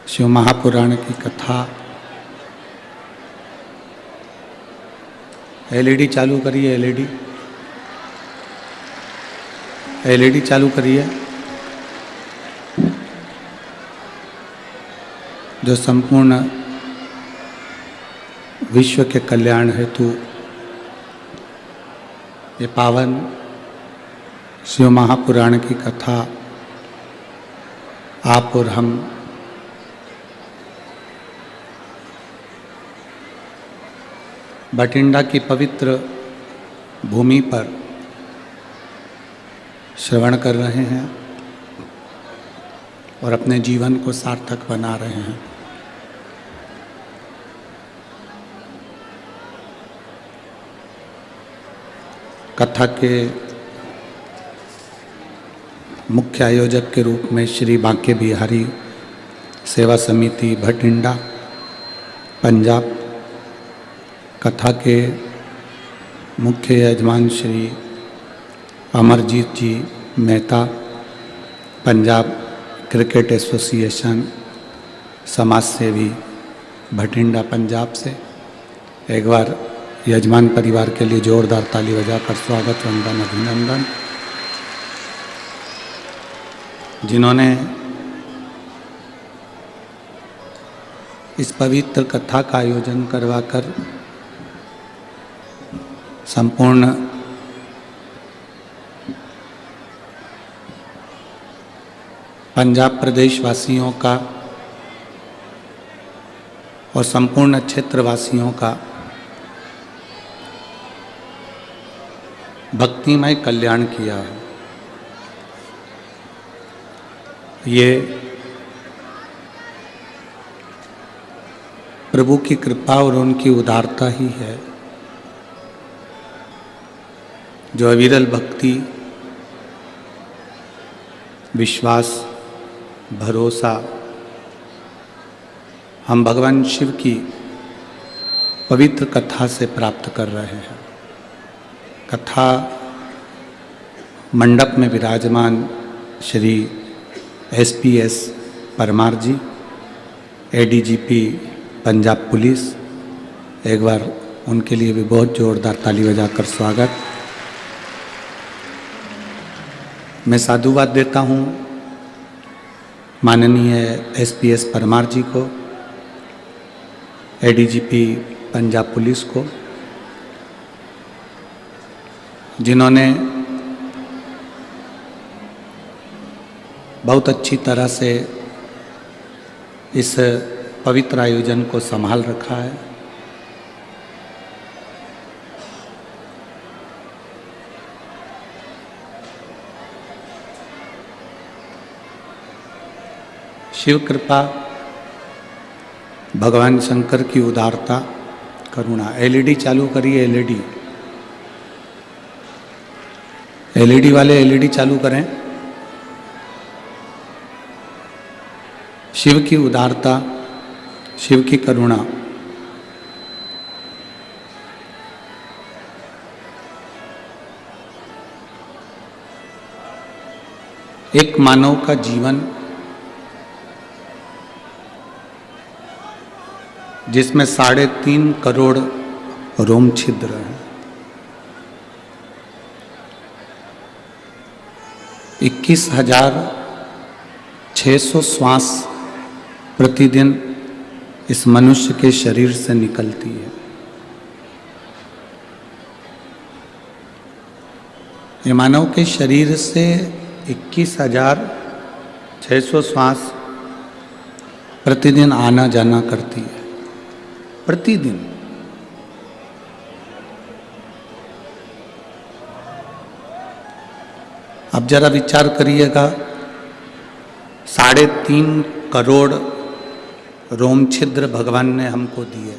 शिव महापुराण की कथा। एलईडी चालू करिए, एलईडी चालू करिए। जो संपूर्ण विश्व के कल्याण हेतु ये पावन शिव महापुराण की कथा आप और हम भटिंडा की पवित्र भूमि पर श्रवण कर रहे हैं और अपने जीवन को सार्थक बना रहे हैं। कथा के मुख्य आयोजक के रूप में श्री बांके बिहारी सेवा समिति भटिंडा पंजाब, कथा के मुख्य यजमान श्री अमरजीत जी मेहता पंजाब क्रिकेट एसोसिएशन समाज सेवी भटिंडा पंजाब से एक बार यजमान परिवार के लिए जोरदार ताली बजाकर स्वागत वंदन अभिनंदन। जिन्होंने इस पवित्र कथा का आयोजन करवाकर संपूर्ण पंजाब प्रदेश वासियों का और संपूर्ण क्षेत्र वासियों का भक्तिमय कल्याण किया है। ये प्रभु की कृपा और उनकी उदारता ही है जो अविरल भक्ति, विश्वास, भरोसा हम भगवान शिव की पवित्र कथा से प्राप्त कर रहे हैं। कथा मंडप में विराजमान श्री SPS परमार जी, ADGP पंजाब पुलिस, एक बार उनके लिए भी बहुत जोरदार ताली बजाकर स्वागत। मैं साधुवाद देता हूँ माननीय SPS परमार जी को, ADGP पंजाब पुलिस को, जिन्होंने बहुत अच्छी तरह से इस पवित्र आयोजन को संभाल रखा है। शिव कृपा, भगवान शंकर की उदारता, करुणा। एलईडी चालू करिए, एलईडी वाले एलईडी चालू करें। शिव की उदारता, शिव की करुणा, एक मानव का जीवन जिसमें 3.5 करोड़ रोम छिद्र हैं, 21,600 श्वास प्रतिदिन इस मनुष्य के शरीर से निकलती है। ये मानव के शरीर से 21,600 श्वास प्रतिदिन आना जाना करती है, प्रतिदिन। अब जरा विचार करिएगा, 3.5 करोड़ रोम छिद्र भगवान ने हमको दिए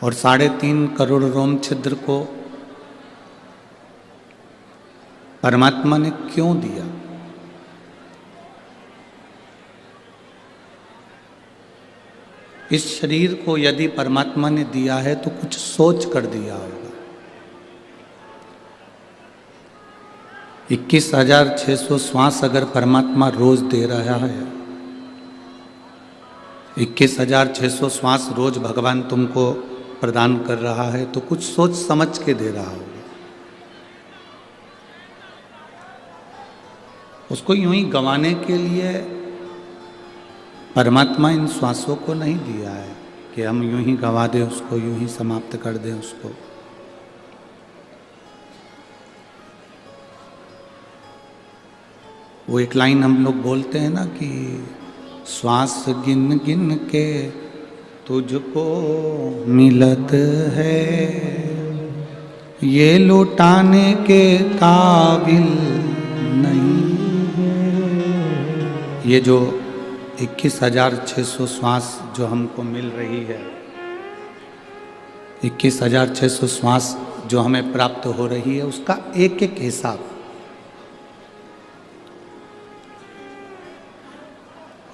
और 3.5 करोड़ रोम छिद्र को परमात्मा ने क्यों दिया? इस शरीर को यदि परमात्मा ने दिया है तो कुछ सोच कर दिया होगा। 21,600 श्वास अगर परमात्मा रोज दे रहा है, 21,600 श्वास रोज भगवान तुमको प्रदान कर रहा है, तो कुछ सोच समझ के दे रहा होगा। उसको यूं ही गंवाने के लिए परमात्मा इन श्वासों को नहीं दिया है कि हम यूं ही गंवा दें उसको, यूं ही समाप्त कर दें उसको। वो एक लाइन हम लोग बोलते हैं ना कि श्वास गिन गिन के तुझको मिलत है, ये लौटाने के काबिल नहीं। ये जो 21,600 श्वास जो हमको मिल रही है, 21,600 श्वास जो हमें प्राप्त हो रही है, उसका एक एक हिसाब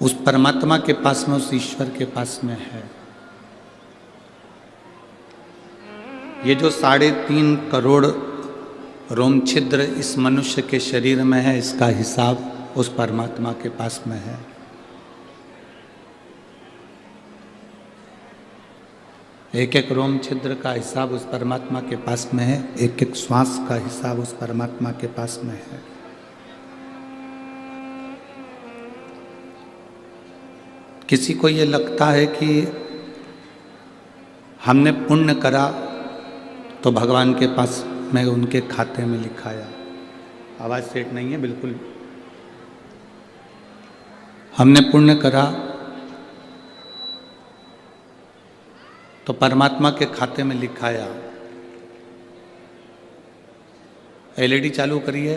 उस परमात्मा के पास में, उस ईश्वर के पास में है। ये जो 3.5 करोड़ रोम छिद्र इस मनुष्य के शरीर में है, इसका हिसाब उस परमात्मा के पास में है। एक एक रोम छिद्र का हिसाब उस परमात्मा के पास में है, एक एक श्वास का हिसाब उस परमात्मा के पास में है। किसी को ये लगता है कि हमने पुण्य करा तो भगवान के पास में उनके खाते में लिखाया। आवाज़ सेट नहीं है बिल्कुल। हमने पुण्य करा तो परमात्मा के खाते में लिखाया। एलईडी चालू करिए,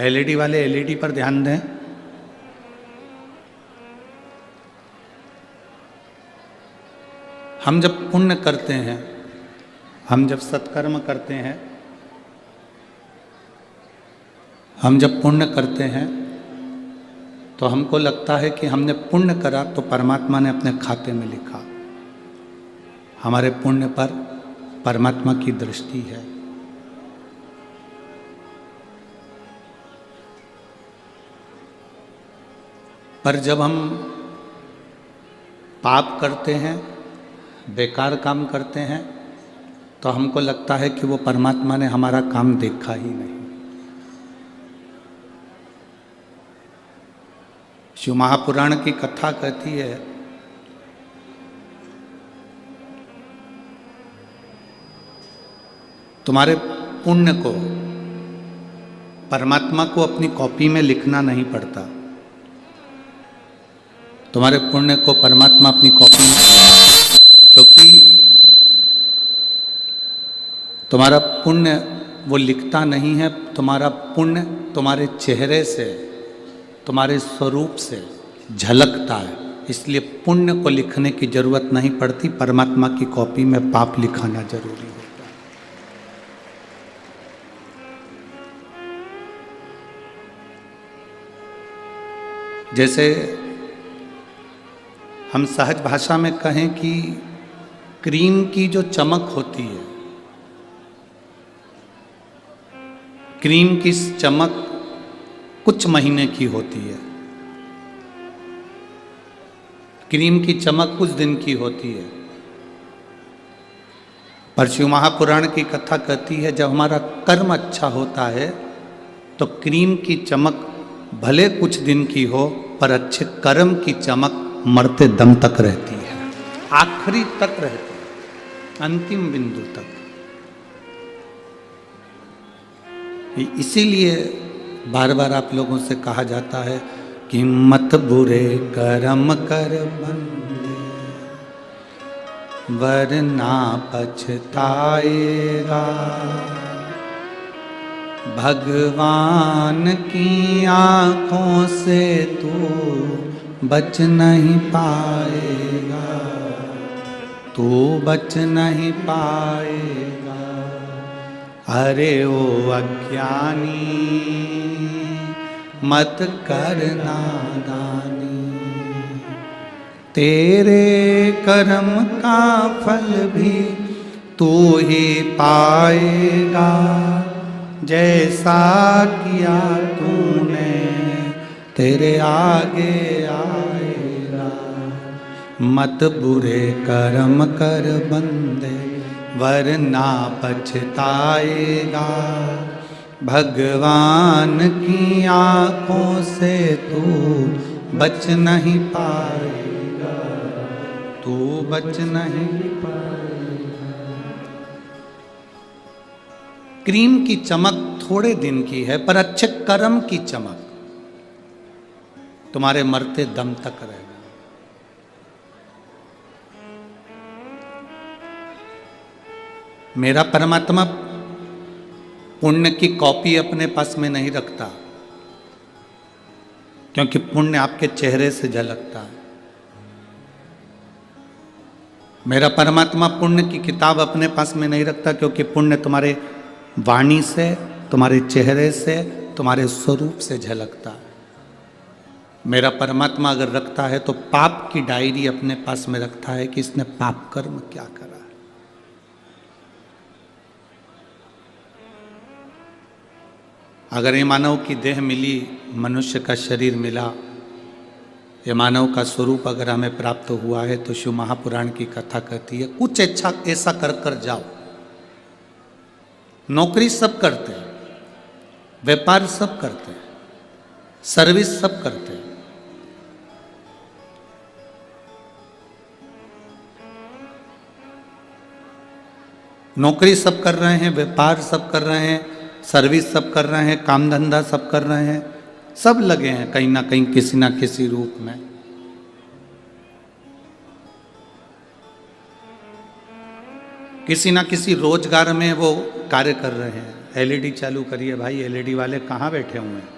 एलईडी वाले एलईडी पर ध्यान दें। हम जब पुण्य करते हैं, हम जब सत्कर्म करते हैं, हम जब पुण्य करते हैं तो हमको लगता है कि हमने पुण्य करा तो परमात्मा ने अपने खाते में लिखा। हमारे पुण्य पर परमात्मा की दृष्टि है। पर जब हम पाप करते हैं, बेकार काम करते हैं, तो हमको लगता है कि वो परमात्मा ने हमारा काम देखा ही नहीं। शिव महापुराण की कथा कहती है, तुम्हारे पुण्य को परमात्मा को अपनी कॉपी में लिखना नहीं पड़ता। तुम्हारे पुण्य को परमात्मा अपनी कॉपी में, क्योंकि तुम्हारा पुण्य वो लिखता नहीं है। तुम्हारा पुण्य तुम्हारे चेहरे से, तुम्हारे स्वरूप से झलकता है, इसलिए पुण्य को लिखने की जरूरत नहीं पड़ती। परमात्मा की कॉपी में पाप लिखाना जरूरी होता है। जैसे हम सहज भाषा में कहें कि क्रीम की जो चमक होती है, क्रीम की चमक कुछ महीने की होती है, क्रीम की चमक कुछ दिन की होती है। पर शिव महापुराण की कथा कहती है, जब हमारा कर्म अच्छा होता है तो क्रीम की चमक भले कुछ दिन की हो, पर अच्छे कर्म की चमक मरते दम तक रहती है, आखिरी तक रहती है, अंतिम बिंदु तक। इसीलिए बार बार आप लोगों से कहा जाता है कि मत बुरे कर्म कर बंदे, वरना पछताएगा। भगवान की आँखों से तू बच नहीं पाएगा, तू बच नहीं पाएगा। अरे ओ अज्ञानी, मत कर नादानी, तेरे कर्म का फल भी तू ही पाएगा। जैसा किया तूने तेरे आगे आएगा। मत बुरे कर्म कर बंदे वरना पछताएगा। भगवान की आँखों से तू बच नहीं पाएगा, तू बच नहीं पाएगा। क्रीम की चमक थोड़े दिन की है, पर अच्छे कर्म की चमक तुम्हारे मरते दम तक रहेगा। मेरा परमात्मा पुण्य की कॉपी अपने पास में नहीं रखता, क्योंकि पुण्य आपके चेहरे से झलकता है। मेरा परमात्मा पुण्य की किताब अपने पास में नहीं रखता, क्योंकि पुण्य तुम्हारे वाणी से, तुम्हारे चेहरे से, तुम्हारे स्वरूप से झलकता है। मेरा परमात्मा अगर रखता है तो पाप की डायरी अपने पास में रखता है कि इसने पाप कर्म क्या करा। अगर ये मानव की देह मिली, मनुष्य का शरीर मिला, ये मानव का स्वरूप अगर हमें प्राप्त हुआ है, तो शिव महापुराण की कथा कहती है कुछ अच्छा ऐसा कर कर जाओ। नौकरी सब करते हैं, व्यापार सब करते हैं, सर्विस सब करते हैं, नौकरी सब कर रहे हैं, व्यापार सब कर रहे हैं, सर्विस सब कर रहे हैं, काम धंधा सब कर रहे हैं, सब लगे हैं कहीं ना कहीं किसी ना किसी रूप में। किसी ना किसी रोजगार में वो कार्य कर रहे हैं। एलईडी चालू करिए भाई, एलईडी वाले कहाँ बैठे हुए हैं?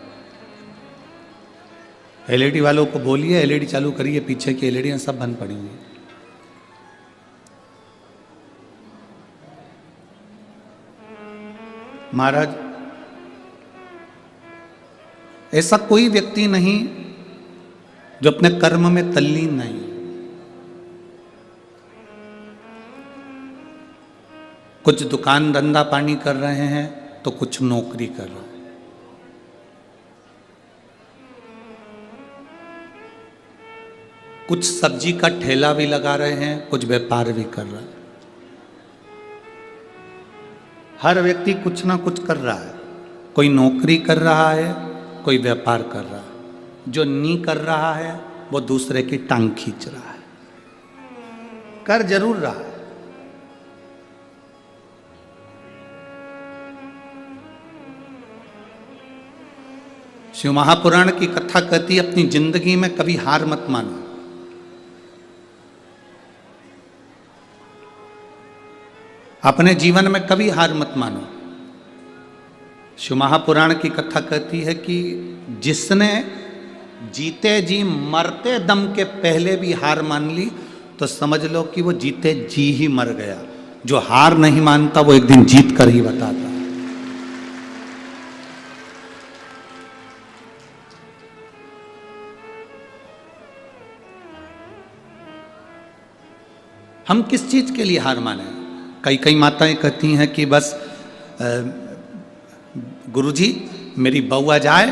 एलईडी वालों को बोलिए एलईडी चालू करिए, पीछे की एलईडियां सब बंद पड़ी हुई। महाराज, ऐसा कोई व्यक्ति नहीं जो अपने कर्म में तल्लीन नहीं। कुछ दुकान धंधा पानी कर रहे हैं तो कुछ नौकरी कर रहे हैं। कुछ सब्जी का ठेला भी लगा रहे हैं, कुछ व्यापार भी कर रहे हैं। हर व्यक्ति कुछ ना कुछ कर रहा है। कोई नौकरी कर रहा है, कोई व्यापार कर रहा है। जो नहीं कर रहा है वो दूसरे की टांग खींच रहा है। कर जरूर रहा है। शिव महापुराण की कथा कहती है अपनी जिंदगी में कभी हार मत मानो। अपने जीवन में कभी हार मत मानो। शिव महापुराण की कथा कहती है कि जिसने जीते जी मरते दम के पहले भी हार मान ली तो समझ लो कि वो जीते जी ही मर गया। जो हार नहीं मानता वो एक दिन जीत कर ही बताता। हम किस चीज के लिए हार माने? कई कई माताएं कहती हैं कि बस गुरुजी मेरी बहू आ जाए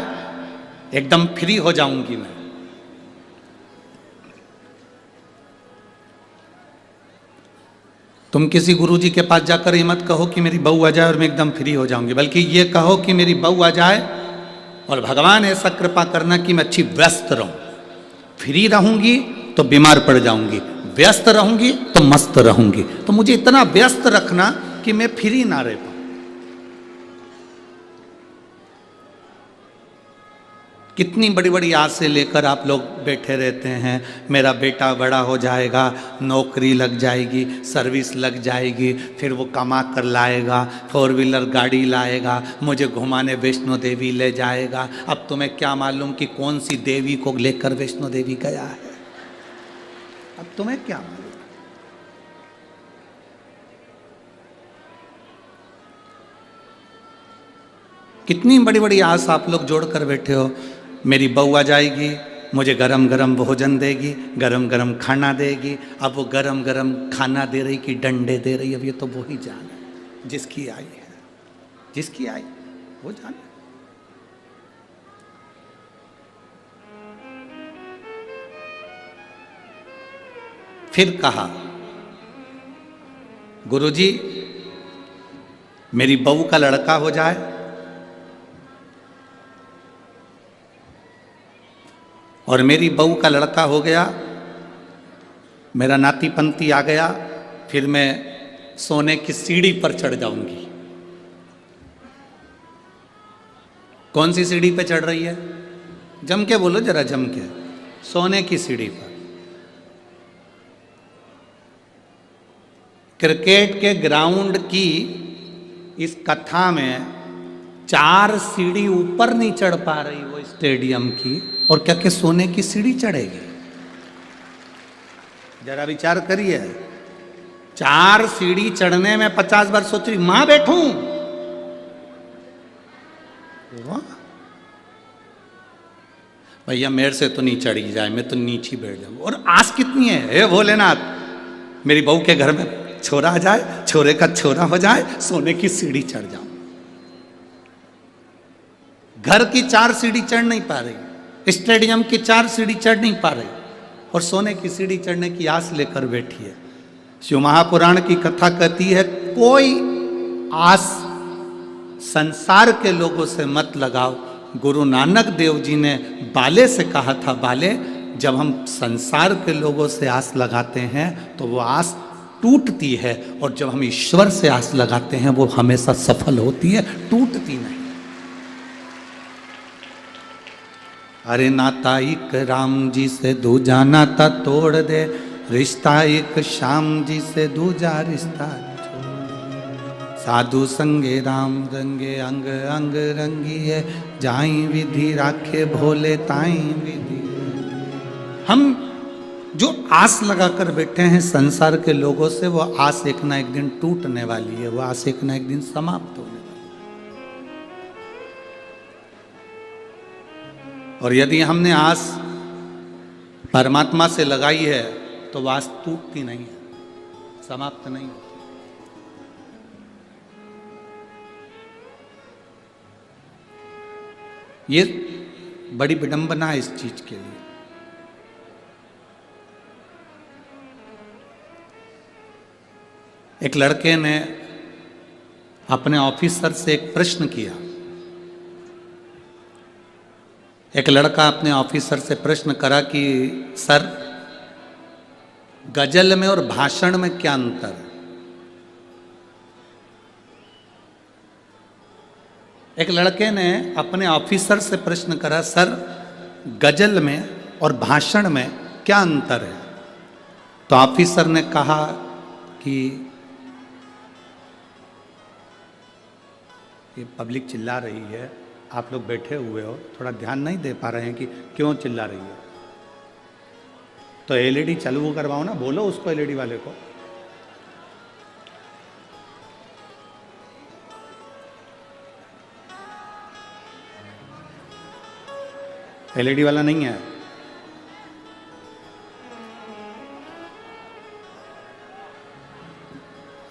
एकदम फ्री हो जाऊंगी मैं। तुम किसी गुरुजी के पास जाकर ये मत कहो कि मेरी बहू आ जाए और मैं एकदम फ्री हो जाऊंगी, बल्कि ये कहो कि मेरी बहू आ जाए और भगवान ऐसा कृपा करना कि मैं अच्छी व्यस्त रहूं। फ्री रहूंगी तो बीमार पड़ जाऊंगी, व्यस्त रहूंगी तो मस्त रहूंगी। तो मुझे इतना व्यस्त रखना कि मैं फ्री ना रह पाऊं। कितनी बड़ी बड़ी आसें लेकर आप लोग बैठे रहते हैं। मेरा बेटा बड़ा हो जाएगा, नौकरी लग जाएगी, सर्विस लग जाएगी, फिर वो कमा कर लाएगा, 4 व्हीलर गाड़ी लाएगा, मुझे घुमाने वैष्णो देवी ले जाएगा। अब तुम्हें क्या मालूम कि कौन सी देवी को लेकर वैष्णो देवी गया है? अब तुम्हें क्या मालूम? कितनी बड़ी बड़ी आस आप लोग जोड़कर बैठे हो। मेरी बहू आ जाएगी, मुझे गरम गरम भोजन देगी, गरम गरम खाना देगी। अब वो गरम गरम खाना दे रही कि डंडे दे रही, अब ये तो वो ही जान है जिसकी आई है, जिसकी आई। हो जाना। फिर कहा, गुरुजी मेरी बहू का लड़का हो जाए, और मेरी बहू का लड़का हो गया, मेरा नाती पंती आ गया, फिर मैं सोने की सीढ़ी पर चढ़ जाऊंगी। कौन सी सीढ़ी पे चढ़ रही है? जम के बोलो जरा, जम के। सोने की सीढ़ी पर। क्रिकेट के ग्राउंड की इस कथा में 4 सीढ़ी ऊपर नहीं चढ़ पा रही वो स्टेडियम की, और क्या के सोने की सीढ़ी चढ़ेगी? जरा विचार करिए। 4 सीढ़ी चढ़ने में 50 बार सोच रही मां बैठूं। भैया मेरे से तो नहीं चढ़ी जाए, मैं तो नीचे बैठ जाऊं। और आस कितनी है, हे भोलेनाथ, मेरी बहू के घर में छोरा आ जाए, छोरे का छोरा हो जाए, सोने की सीढ़ी चढ़ जाऊं। घर की 4 सीढ़ी चढ़ नहीं पा रही, स्टेडियम की 4 सीढ़ी चढ़ नहीं पा रही, और सोने की सीढ़ी चढ़ने की आस लेकर बैठी है। शिव महापुराण की कथा कहती है, कोई आस संसार के लोगों से मत लगाओ। गुरु नानक देव जी ने बाले से कहा था, बाले जब हम संसार के लोगों से आस लगाते हैं तो वो आस टूटती है, और जब हम ईश्वर से आस लगाते हैं वो हमेशा सफल होती है, टूटती नहीं। अरे नाता एक राम जी से दूजा नाता तोड़ दे, रिश्ता एक श्याम जी से दूजा रिश्ता छोड़। साधु संगे राम रंगे, अंग अंग रंगी है, जाई विधि राखे भोले ताई विधि। हम जो आस लगाकर बैठे हैं संसार के लोगों से, वो आस एक ना एक दिन टूटने वाली है, वो आस एक ना एक दिन समाप्त होने वाली है। और यदि हमने आस परमात्मा से लगाई है तो वो आस टूटती नहीं है, समाप्त नहीं होती। ये बड़ी विडंबना है इस चीज के लिए। एक लड़के ने अपने ऑफिसर से एक प्रश्न किया। एक लड़का अपने ऑफिसर से प्रश्न करा कि सर, गजल में और भाषण में क्या अंतर है? एक लड़के ने अपने ऑफिसर से प्रश्न करा, सर गजल में और भाषण में क्या अंतर है? तो ऑफिसर ने कहा कि ये पब्लिक चिल्ला रही है, आप लोग बैठे हुए हो, थोड़ा ध्यान नहीं दे पा रहे हैं कि क्यों चिल्ला रही है, तो एलईडी चालू करवाओ ना, बोलो उसको, एलईडी वाले को। एलईडी वाला नहीं है।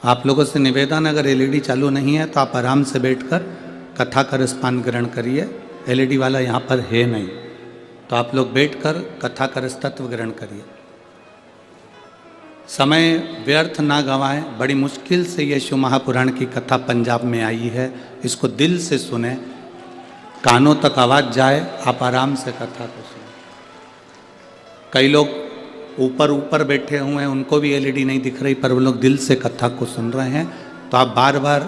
आप लोगों से निवेदन, अगर एलईडी चालू नहीं है तो आप आराम से बैठकर कथा का रसपान ग्रहण करिए। एलईडी वाला यहाँ पर है नहीं, तो आप लोग बैठकर कथा का रस तत्व ग्रहण करिए। समय व्यर्थ ना गंवाएं। बड़ी मुश्किल से ये शिव महापुराण की कथा पंजाब में आई है, इसको दिल से सुने, कानों तक आवाज़ जाए, आप आराम से कथा को सुने। कई लोग ऊपर ऊपर बैठे हुए हैं, उनको भी एलईडी नहीं दिख रही, पर वो लोग दिल से कथा को सुन रहे हैं। तो आप बार बार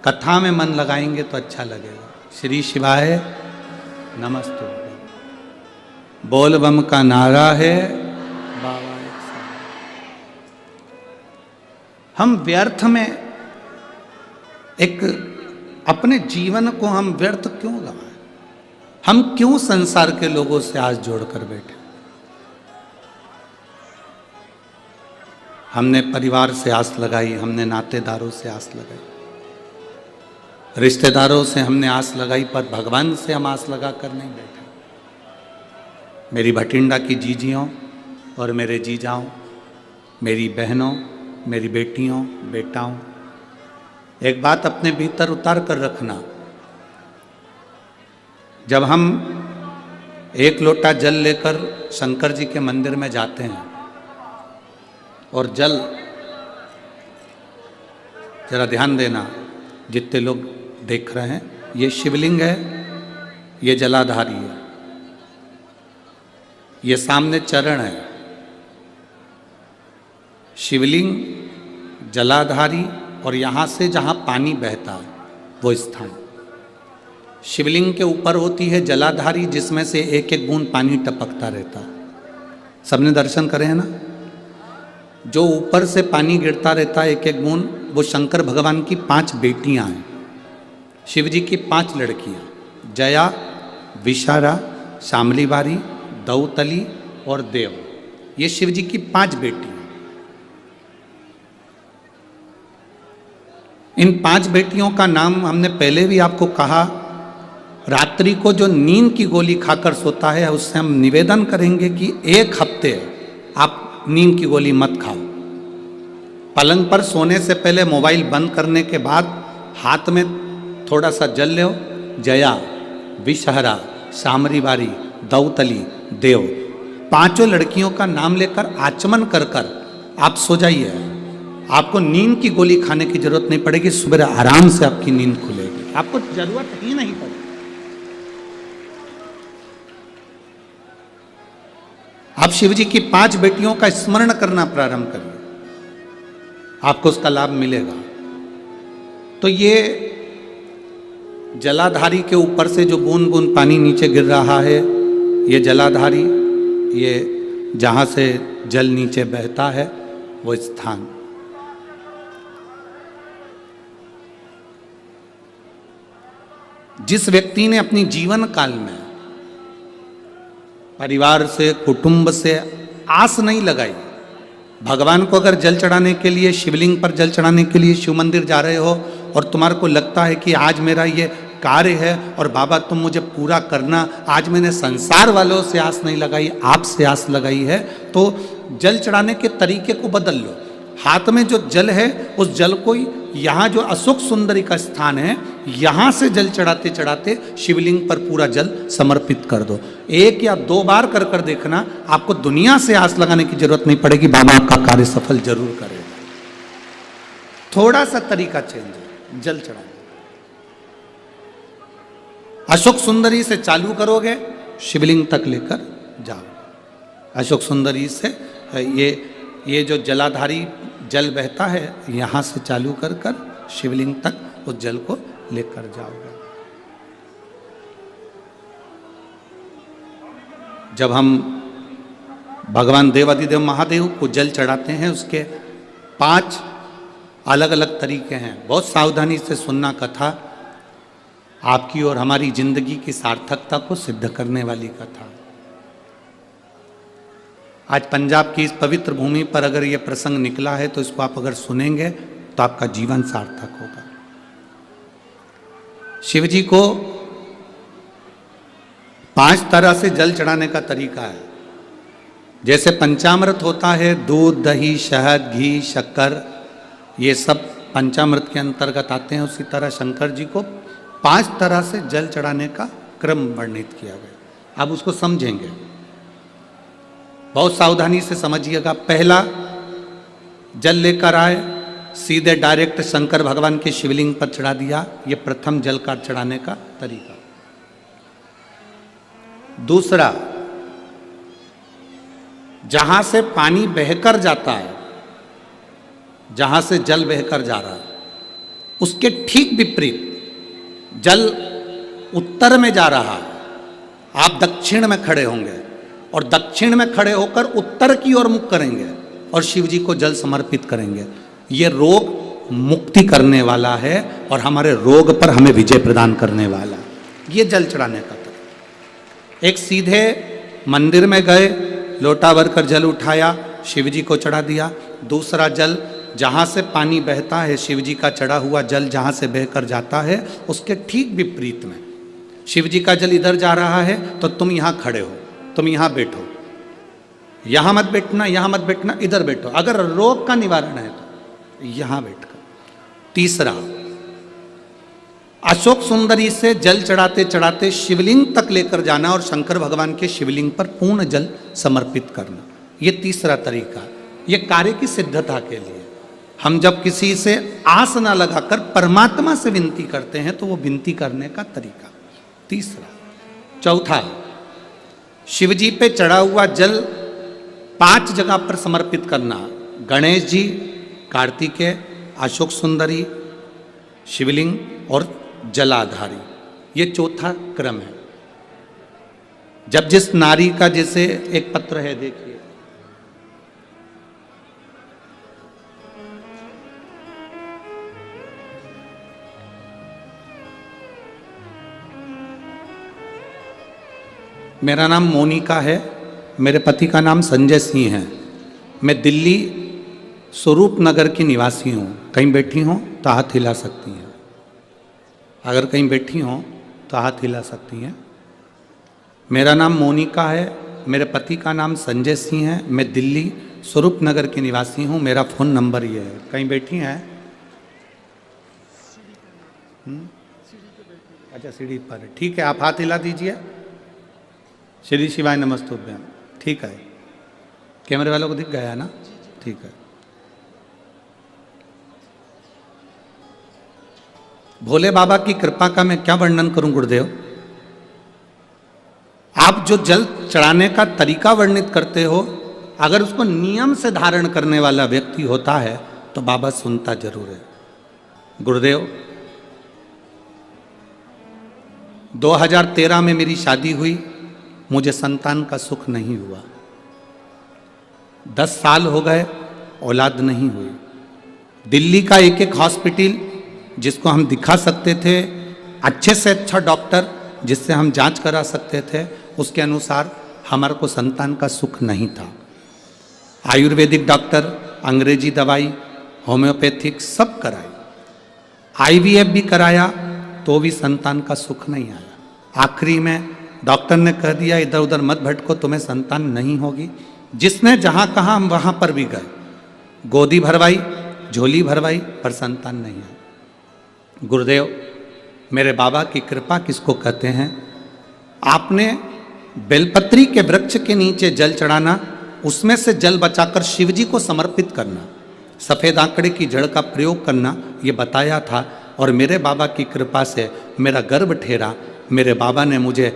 कथा में मन लगाएंगे तो अच्छा लगेगा। श्री शिवाय नमस्ते। बोल बम का नारा है, बाबा हम व्यर्थ में एक अपने जीवन को हम व्यर्थ क्यों गंवाएं? हम क्यों संसार के लोगों से आस जोड़कर बैठे? हमने परिवार से आस लगाई, हमने नातेदारों से आस लगाई, रिश्तेदारों से हमने आस लगाई, पर भगवान से हम आस लगा कर नहीं बैठे। मेरी भटिंडा की जीजियों और मेरे जीजाओं, मेरी बहनों, मेरी बेटियों, बेटाओं, एक बात अपने भीतर उतार कर रखना, जब हम एक लोटा जल लेकर शंकर जी के मंदिर में जाते हैं और जल, जरा ध्यान देना जितने लोग देख रहे हैं, ये शिवलिंग है, ये जलाधारी है, ये सामने चरण है। शिवलिंग, जलाधारी और यहाँ से जहाँ पानी बहता है वो स्थान। शिवलिंग के ऊपर होती है जलाधारी, जिसमें से एक एक बूंद पानी टपकता रहता है। सबने दर्शन करे हैं ना? जो ऊपर से पानी गिरता रहता है एक एक बूंद, वो शंकर भगवान की 5 बेटियां हैं। शिव जी की 5 लड़कियां, जया, विशारा, शामली बारी, दौतली और देव। ये शिव जी की 5 बेटियां। इन 5 बेटियों का नाम हमने पहले भी आपको कहा। रात्रि को जो नींद की गोली खाकर सोता है, उससे हम निवेदन करेंगे कि 1 हफ्ते आप नींद की गोली मत खाओ। पलंग पर सोने से पहले मोबाइल बंद करने के बाद हाथ में थोड़ा सा जल लो। जया, विषहरा, सामरी बारी, दौतली, देव, 5 लड़कियों का नाम लेकर आचमन कर कर आप सो जाइए। आपको नींद की गोली खाने की जरूरत नहीं पड़ेगी। सुबह आराम से आपकी नींद खुलेगी, आपको जरूरत ही नहीं पड़ेगी। आप शिव जी की 5 बेटियों का स्मरण करना प्रारंभ करिए, आपको उसका लाभ मिलेगा। तो ये जलाधारी के ऊपर से जो बूंद बूंद पानी नीचे गिर रहा है, ये जलाधारी, ये जहाँ से जल नीचे बहता है वो स्थान। जिस व्यक्ति ने अपनी जीवन काल में परिवार से, कुटुंब से आस नहीं लगाई, भगवान को अगर जल चढ़ाने के लिए, शिवलिंग पर जल चढ़ाने के लिए शिव मंदिर जा रहे हो और तुम्हारे को लगता है कि आज मेरा ये कार्य है और बाबा तुम मुझे पूरा करना, आज मैंने संसार वालों से आस नहीं लगाई, आपसे आस लगाई है, तो जल चढ़ाने के तरीके को बदल लो। हाथ में जो जल है, उस जल को यहाँ जो अशोक सुंदरी का स्थान है, यहाँ से जल चढ़ाते चढ़ाते शिवलिंग पर पूरा जल समर्पित कर दो। 1 या 2 बार कर कर देखना, आपको दुनिया से आस लगाने की जरूरत नहीं पड़ेगी, बाबा आपका कार्य सफल जरूर करेगा। थोड़ा सा तरीका चेंज है जल चढ़ाने। अशोक सुंदरी से चालू करोगे, शिवलिंग तक लेकर जाओ। अशोक सुंदरी से ये जो जलाधारी जल बहता है, यहाँ से चालू कर कर शिवलिंग तक उस जल को लेकर जाओगे। जब हम भगवान देवाधिदेव महादेव को जल चढ़ाते हैं, उसके 5 अलग अलग तरीके हैं। बहुत सावधानी से सुनना कथा, आपकी और हमारी जिंदगी की सार्थकता को सिद्ध करने वाली कथा। आज पंजाब की इस पवित्र भूमि पर अगर ये प्रसंग निकला है, तो इसको आप अगर सुनेंगे तो आपका जीवन सार्थक होगा। शिव जी को 5 तरह से जल चढ़ाने का तरीका है। जैसे पंचामृत होता है, दूध, दही, शहद, घी, शक्कर, ये सब पंचामृत के अंतर्गत आते हैं। उसी तरह शंकर जी को 5 तरह से जल चढ़ाने का क्रम वर्णित किया गया। अब उसको समझेंगे, बहुत सावधानी से समझिएगा। पहला, जल लेकर आए, सीधे डायरेक्ट शंकर भगवान के शिवलिंग पर चढ़ा दिया। ये प्रथम जल का चढ़ाने का तरीका। दूसरा, जहां से पानी बहकर जाता है, जहां से जल बहकर जा रहा है, उसके ठीक विपरीत जल उत्तर में जा रहा है, आप दक्षिण में खड़े होंगे और दक्षिण में खड़े होकर उत्तर की ओर मुख करेंगे और शिव जी को जल समर्पित करेंगे। ये रोग मुक्ति करने वाला है और हमारे रोग पर हमें विजय प्रदान करने वाला। ये जल चढ़ाने का तरीका। एक, सीधे मंदिर में गए, लोटा भरकर जल उठाया, शिव जी को चढ़ा दिया। दूसरा जल, जहाँ से पानी बहता है, शिव जी का चढ़ा हुआ जल जहाँ से बहकर जाता है, उसके ठीक विपरीत में शिव जी का जल इधर जा रहा है तो तुम यहाँ खड़े हो, तुम यहाँ बैठो, यहाँ मत बैठना, यहाँ मत बैठना, इधर बैठो। अगर रोग का निवारण है तो यहाँ बैठकर। तीसरा, अशोक सुंदरी से जल चढ़ाते चढ़ाते शिवलिंग तक लेकर जाना और शंकर भगवान के शिवलिंग पर पूर्ण जल समर्पित करना। ये तीसरा तरीका, ये कार्य की सिद्धता के लिए। हम जब किसी से आस ना लगाकर परमात्मा से विनती करते हैं तो वो विनती करने का तरीका तीसरा। चौथा, शिव जी पे चढ़ा हुआ जल 5 जगह पर समर्पित करना। गणेश जी, कार्तिकेय, अशोक सुंदरी, शिवलिंग और जलाधारी। ये चौथा क्रम है। जब जिस नारी का, जैसे एक पत्र है देखिए, मेरा नाम मोनिका है, मेरे पति का नाम संजय सिंह है, मैं दिल्ली स्वरूप नगर की निवासी हूँ। कहीं बैठी हों तो हाथ हिला सकती हैं। अगर कहीं बैठी हों तो हाथ हिला सकती हैं। मेरा नाम मोनिका है, मेरे पति का नाम संजय सिंह है, मैं दिल्ली स्वरूप नगर की निवासी हूँ। मेरा फ़ोन नंबर ये है। कहीं बैठी हैं? अच्छा, सीढ़ी पर है, ठीक है, आप हाथ हिला दीजिए। श्री शिवाय नमस्तुभ्यम। ठीक है, कैमरे वालों को दिख गया है ना? ठीक है। भोले बाबा की कृपा का मैं क्या वर्णन करूं गुरुदेव। आप जो जल चढ़ाने का तरीका वर्णित करते हो, अगर उसको नियम से धारण करने वाला व्यक्ति होता है तो बाबा सुनता जरूर है। गुरुदेव, 2013 में मेरी शादी हुई, मुझे संतान का सुख नहीं हुआ। 10 साल हो गए, औलाद नहीं हुई। दिल्ली का एक एक हॉस्पिटल जिसको हम दिखा सकते थे, अच्छे से अच्छा डॉक्टर जिससे हम जांच करा सकते थे, उसके अनुसार हमारे को संतान का सुख नहीं था। आयुर्वेदिक डॉक्टर, अंग्रेजी दवाई, होम्योपैथिक सब कराई, IVF भी कराया तो भी संतान का सुख नहीं आया। आखिरी में डॉक्टर ने कह दिया इधर उधर मत भटको, तुम्हें संतान नहीं होगी। जिसने जहाँ कहा हम वहाँ पर भी गए, गोदी भरवाई, झोली भरवाई, पर संतान नहीं है। गुरुदेव, मेरे बाबा की कृपा किसको कहते हैं? आपने बेलपत्री के वृक्ष के नीचे जल चढ़ाना, उसमें से जल बचाकर शिव जी को समर्पित करना, सफ़ेद आंकड़े की जड़ का प्रयोग करना, ये बताया था। और मेरे बाबा की कृपा से मेरा गर्भ ठेरा। मेरे बाबा ने मुझे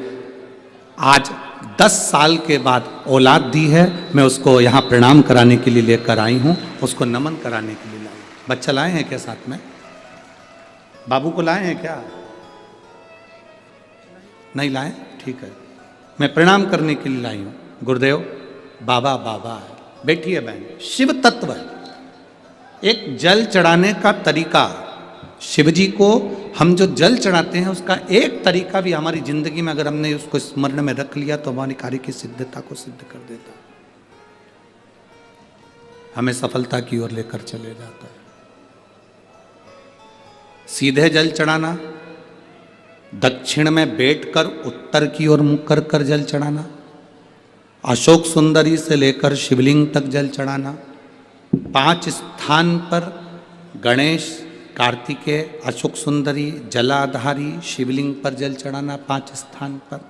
आज 10 साल के बाद औलाद दी है। मैं उसको यहाँ प्रणाम कराने के लिए लेकर आई हूँ, उसको नमन कराने के लिए लाई। बच्चा लाए हैं क्या साथ में? बाबू को लाए हैं क्या? नहीं लाए? ठीक है, मैं प्रणाम करने के लिए लाई हूँ। गुरुदेव, बाबा बाबा है। बैठिए बहन, शिव तत्व है। एक जल चढ़ाने का तरीका, शिव जी को हम जो जल चढ़ाते हैं उसका एक तरीका भी हमारी जिंदगी में अगर हमने उसको स्मरण में रख लिया तो हमारी कार्य की सिद्धता को सिद्ध कर देता, हमें सफलता की ओर लेकर चले जाता है। सीधे जल चढ़ाना, दक्षिण में बैठकर उत्तर की ओर मुख कर कर जल चढ़ाना, अशोक सुंदरी से लेकर शिवलिंग तक जल चढ़ाना, 5 स्थान पर गणेश, कार्तिकेय, अशोक सुंदरी, जलाधारी, शिवलिंग पर जल चढ़ाना 5 स्थान पर,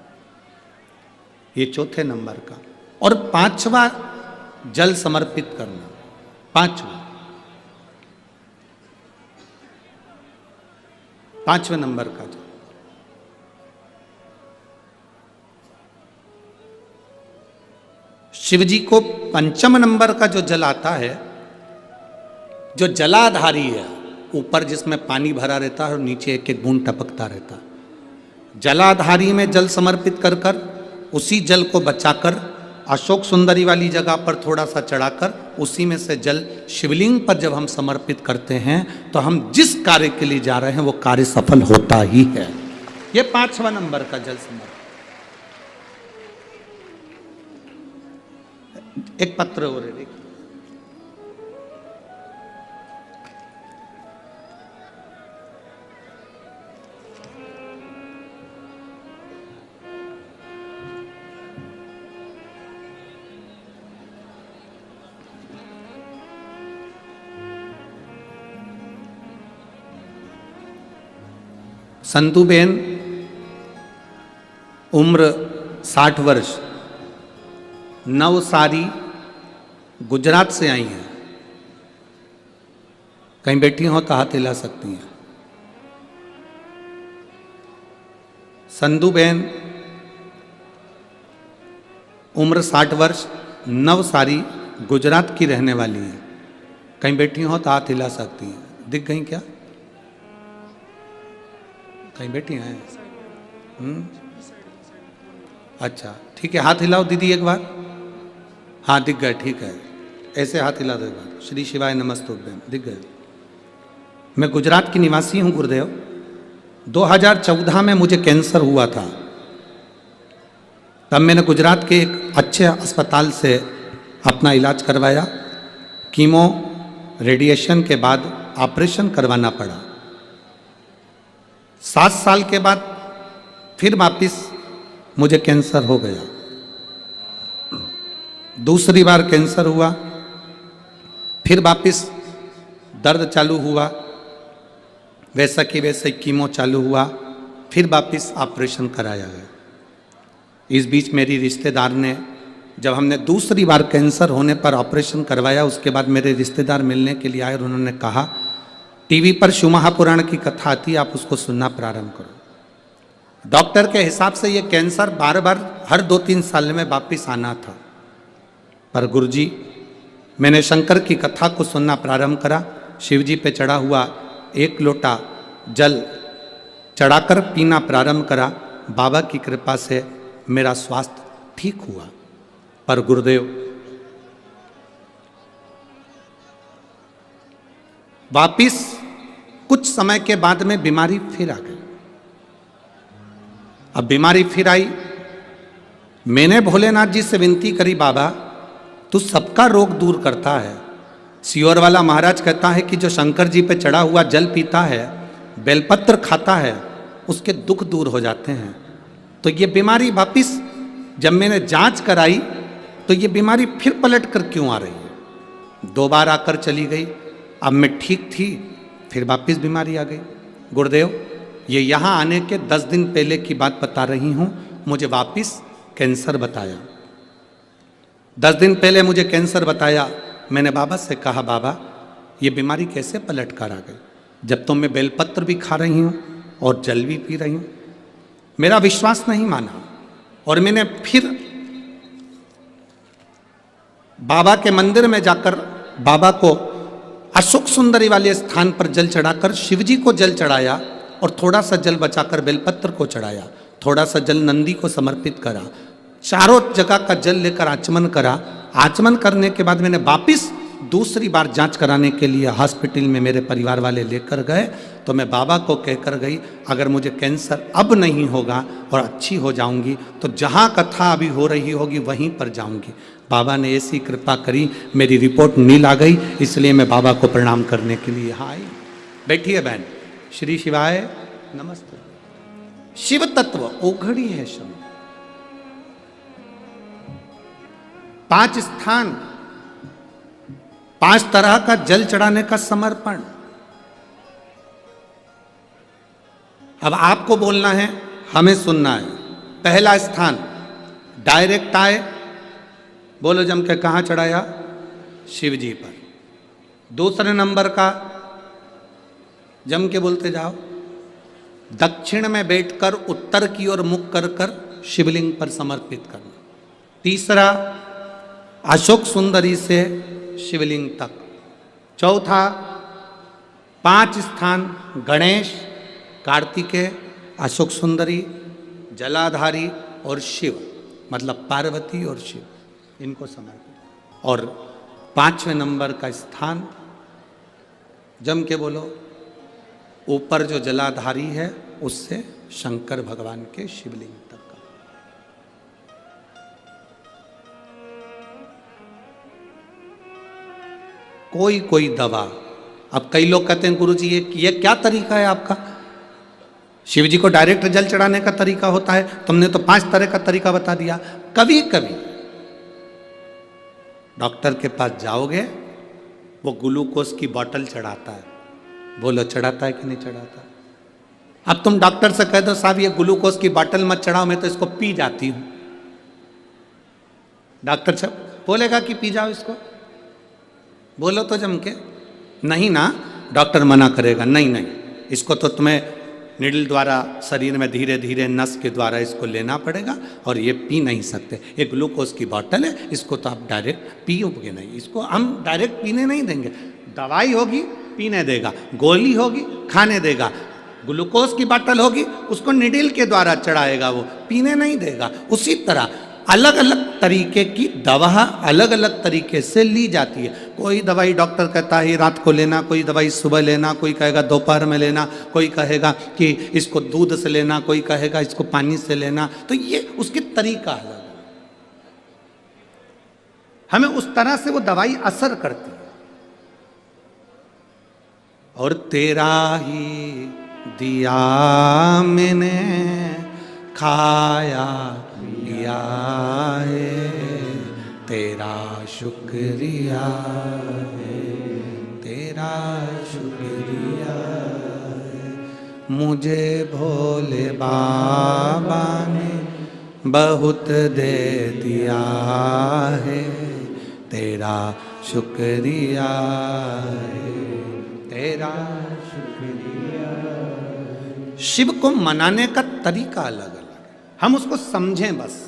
ये चौथे नंबर का। और 5वां जल समर्पित करना, 5वें नंबर का जल। शिव जी को 5म नंबर का जो जल आता है, जो जलाधारी है, ऊपर जिसमें पानी भरा रहता है और नीचे एक एक बूंद टपकता रहता है। जलाधारी में जल समर्पित कर कर उसी जल को बचाकर अशोक सुंदरी वाली जगह पर थोड़ा सा चढ़ाकर उसी में से जल शिवलिंग पर जब हम समर्पित करते हैं तो हम जिस कार्य के लिए जा रहे हैं वो कार्य सफल होता ही है। ये 5वां नंबर का जल समर्पण। एक पत्र हो रहे, देखिए, संतुबेन उम्र 60 वर्ष, नवसारी गुजरात से आई हैं। कहीं बैठी हो तो हाथ हिला सकती हैं। संधुबेन उम्र 60 वर्ष, नवसारी गुजरात की रहने वाली है। कहीं बैठी हो तो हाथ हिला सकती हैं। दिख गई क्या? कहीं बैठी हैं? अच्छा ठीक है, हाथ हिलाओ दीदी एक बार। हाँ दिख गए, ठीक है, ऐसे हाथ हिला दो एक बार। श्री शिवाय नमस्तुभ्यम, दिख गए। मैं गुजरात की निवासी हूँ गुरुदेव। 2014 में मुझे कैंसर हुआ था। तब मैंने गुजरात के एक अच्छे अस्पताल से अपना इलाज करवाया। कीमो रेडिएशन के बाद ऑपरेशन करवाना पड़ा। 7 साल के बाद फिर वापिस मुझे कैंसर हो गया। दूसरी बार कैंसर हुआ, फिर वापिस दर्द चालू हुआ, वैसा कि वैसे कीमो चालू हुआ, फिर वापिस ऑपरेशन कराया गया। इस बीच मेरी रिश्तेदार ने, जब हमने दूसरी बार कैंसर होने पर ऑपरेशन करवाया, उसके बाद मेरे रिश्तेदार मिलने के लिए आए और उन्होंने कहा टीवी पर शिव महापुराण की कथा आती है, आप उसको सुनना प्रारंभ करो। डॉक्टर के हिसाब से ये कैंसर बार बार हर 2-3 साल में वापिस आना था। पर गुरुजी, मैंने शंकर की कथा को सुनना प्रारंभ करा। शिव जी पे चढ़ा हुआ 1 लोटा जल चढ़ाकर पीना प्रारंभ करा। बाबा की कृपा से मेरा स्वास्थ्य ठीक हुआ। पर गुरुदेव, वापिस कुछ समय के बाद में बीमारी फिर आ गई। अब बीमारी फिर आई। मैंने भोलेनाथ जी से विनती करी, बाबा तू सबका रोग दूर करता है। सियोर वाला महाराज कहता है कि जो शंकर जी पे चढ़ा हुआ जल पीता है, बेलपत्र खाता है, उसके दुख दूर हो जाते हैं। तो ये बीमारी वापिस जब मैंने जांच कराई तो ये बीमारी फिर पलट कर क्यों आ रही है? 2 बार आकर चली गई। अब मैं ठीक थी, फिर वापिस बीमारी आ गई। गुरुदेव, ये यहाँ आने के 10 दिन पहले की बात बता रही हूँ। मुझे वापिस कैंसर बताया। 10 दिन पहले मुझे कैंसर बताया। मैंने बाबा से कहा, बाबा ये बीमारी कैसे पलट कर आ गई, जब तो मैं बेलपत्र भी खा रही हूँ और जल भी पी रही हूँ। मेरा विश्वास नहीं माना और मैंने फिर बाबा के मंदिर में जाकर बाबा को अशोक सुंदरी वाले स्थान पर जल चढ़ाकर शिव जी को जल चढ़ाया और थोड़ा सा जल बचाकर बेलपत्र को चढ़ाया। थोड़ा सा जल नंदी को समर्पित करा। चारों जगह का जल लेकर आचमन करा। आचमन करने के बाद मैंने वापिस दूसरी बार जांच कराने के लिए हॉस्पिटल में मेरे परिवार वाले लेकर गए। तो मैं बाबा को कहकर गई, अगर मुझे कैंसर अब नहीं होगा और अच्छी हो जाऊंगी तो जहाँ कथा अभी हो रही होगी वहीं पर जाऊंगी। बाबा ने ऐसी कृपा करी, मेरी रिपोर्ट नील आ गई। इसलिए मैं बाबा को प्रणाम करने के लिए यहाँ आई। बैठिए बहन। श्री शिवाय नमस्ते। शिव तत्व ओघड़ी है शम। 5 स्थान, 5 तरह का जल चढ़ाने का समर्पण। अब आपको बोलना है, हमें सुनना है। पहला स्थान डायरेक्ट आए, बोलो जम के, कहाँ चढ़ाया? शिव जी पर। दूसरे नंबर का जम के बोलते जाओ, दक्षिण में बैठकर उत्तर की ओर मुख कर कर शिवलिंग पर समर्पित करना। तीसरा अशोक सुंदरी से शिवलिंग तक। चौथा 5 स्थान गणेश, कार्तिकेय, अशोक सुंदरी, जलाधारी और शिव, मतलब पार्वती और शिव, इनको समर्पित। और 5वें नंबर का स्थान जम के बोलो, ऊपर जो जलाधारी है उससे शंकर भगवान के शिवलिंग तक का। कोई दवा। अब कई लोग कहते हैं गुरुजी ये क्या तरीका है आपका? शिव जी को डायरेक्ट जल चढ़ाने का तरीका होता है, तुमने तो 5 तरह का तरीका बता दिया। कभी कभी डॉक्टर के पास जाओगे, वो ग्लूकोज की बोतल चढ़ाता है। बोलो चढ़ाता है कि नहीं चढ़ाता? अब तुम डॉक्टर से कह दो साहब ये ग्लूकोज की बोतल मत चढ़ाओ, मैं तो इसको पी जाती हूं, डॉक्टर साहब बोलेगा कि पी जाओ इसको? बोलो तो जम के। नहीं ना, डॉक्टर मना करेगा, नहीं नहीं, इसको तो तुम्हें निडल द्वारा शरीर में धीरे धीरे नस के द्वारा इसको लेना पड़ेगा और ये पी नहीं सकते। ये ग्लूकोज की बोतल है, इसको तो आप डायरेक्ट पियोगे नहीं, इसको हम डायरेक्ट पीने नहीं देंगे। दवाई होगी पीने देगा, गोली होगी खाने देगा, ग्लूकोज की बोतल होगी उसको निडल के द्वारा चढ़ाएगा, वो पीने नहीं देगा। उसी तरह अलग अलग तरीके की दवा अलग अलग तरीके से ली जाती है। कोई दवाई डॉक्टर कहता है रात को लेना, कोई दवाई सुबह लेना, कोई कहेगा दोपहर में लेना, कोई कहेगा कि इसको दूध से लेना, कोई कहेगा इसको पानी से लेना। तो ये उसकी तरीका अलग है, हमें उस तरह से वो दवाई असर करती है। और तेरा ही दिया मैंने खाया लिया है, तेरा शुक्रिया है, तेरा शुक्रिया है। मुझे भोले बाबा ने बहुत दे दिया है, तेरा शुक्रिया है, तेरा शुक्रिया। शिव को मनाने का तरीका अलग अलग है, हम उसको समझें बस।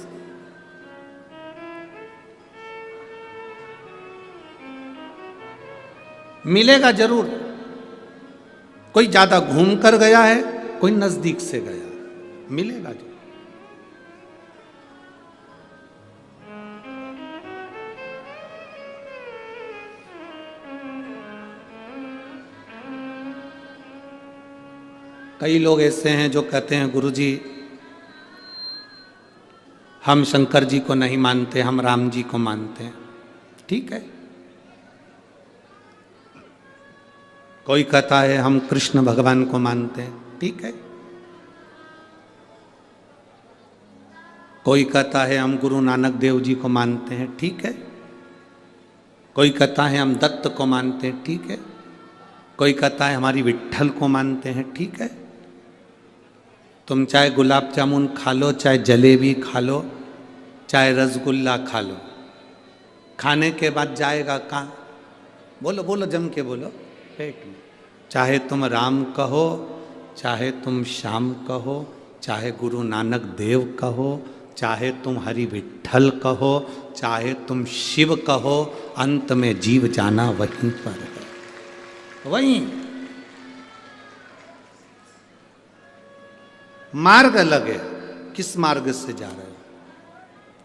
मिलेगा जरूर, कोई ज्यादा घूम कर गया है, कोई नजदीक से गया, मिलेगा जरूर। कई लोग ऐसे हैं जो कहते हैं गुरुजी हम शंकर जी को नहीं मानते, हम राम जी को मानते हैं। ठीक है। कोई कहता है हम कृष्ण भगवान को मानते हैं। ठीक है। कोई कहता है हम गुरु नानक देव जी को मानते हैं। ठीक है। कोई कहता है हम दत्त को मानते हैं। ठीक है। कोई कहता है हमारी विट्ठल को मानते हैं। ठीक है। तुम चाहे गुलाब जामुन खा लो, चाहे जलेबी खा लो, चाहे रसगुल्ला खा लो, खाने के बाद जाएगा कहाँ? बोलो बोलो, जम के बोलो, पेट में। चाहे तुम राम कहो, चाहे तुम श्याम कहो, चाहे गुरु नानक देव कहो, चाहे तुम हरि विट्ठल कहो, चाहे तुम शिव कहो, अंत में जीव जाना वहीं पर है। वहीं मार्ग अलग है। किस मार्ग से जा रहे हो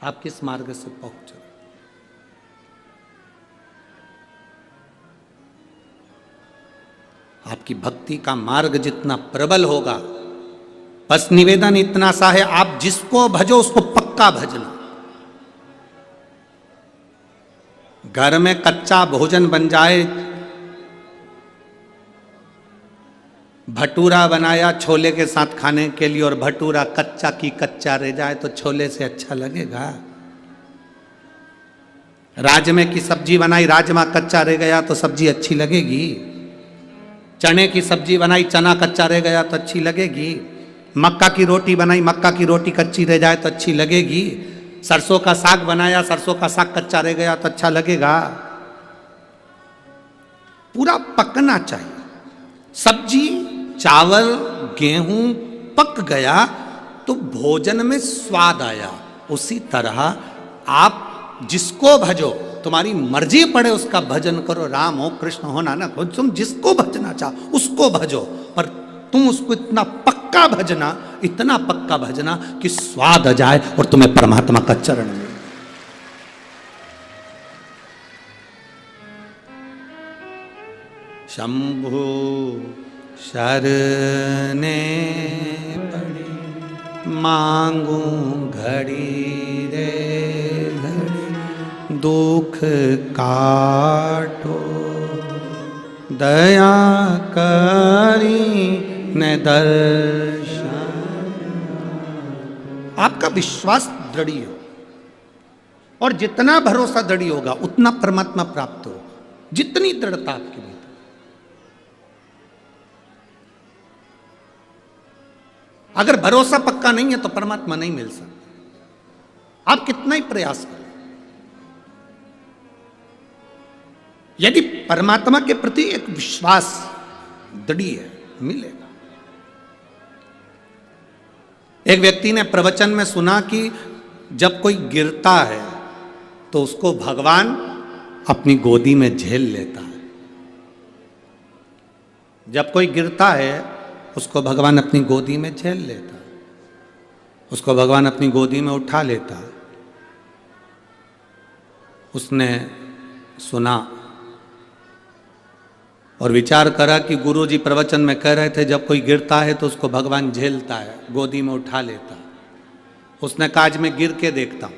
आप? किस मार्ग से पहुंच रहे हो? आपकी भक्ति का मार्ग जितना प्रबल होगा, बस निवेदन इतना सा है, आप जिसको भजो उसको पक्का भजना। घर में कच्चा भोजन बन जाए, भटूरा बनाया छोले के साथ खाने के लिए और भटूरा कच्चा की कच्चा रह जाए तो छोले से अच्छा लगेगा? राजमे की सब्जी बनाई, राजमा कच्चा रह गया तो सब्जी अच्छी लगेगी? चने की सब्जी बनाई, चना कच्चा रह गया तो अच्छी लगेगी? मक्का की रोटी बनाई, मक्का की रोटी कच्ची रह जाए तो अच्छी लगेगी? सरसों का साग बनाया, सरसों का साग कच्चा रह गया तो अच्छा लगेगा? पूरा पकना चाहिए। सब्जी, चावल, गेहूं पक गया तो भोजन में स्वाद आया। उसी तरह आप जिसको भजो, तुम्हारी मर्जी पड़े उसका भजन करो। राम हो, कृष्ण हो, नानक हो, तुम जिसको भजना चाहो उसको भजो, पर तुम उसको इतना पक्का भजना, इतना पक्का भजना कि स्वाद आ जाए और तुम्हें परमात्मा का चरण मिले। शंभु शरने पड़ी, मांगू घड़ी रे घड़ी, दुख काटो दया करी न दर्शन। आपका विश्वास दृढ़ हो, और जितना भरोसा दृढ़ होगा उतना परमात्मा प्राप्त हो। जितनी दृढ़ता आपकी भीतर। अगर भरोसा पक्का नहीं है तो परमात्मा नहीं मिल सकता, आप कितना ही प्रयास करें। यदि परमात्मा के प्रति एक विश्वास दृढ़ है, मिलेगा। एक व्यक्ति ने प्रवचन में सुना कि जब कोई गिरता है तो उसको भगवान अपनी गोदी में झेल लेता है। जब कोई गिरता है उसको भगवान अपनी गोदी में झेल लेता है, उसको भगवान अपनी गोदी में उठा लेता है। उसने सुना और विचार करा कि गुरु जी प्रवचन में कह रहे थे जब कोई गिरता है तो उसको भगवान झेलता है, गोदी में उठा लेता है। उसने कहा आज मैं गिर के देखता हूं।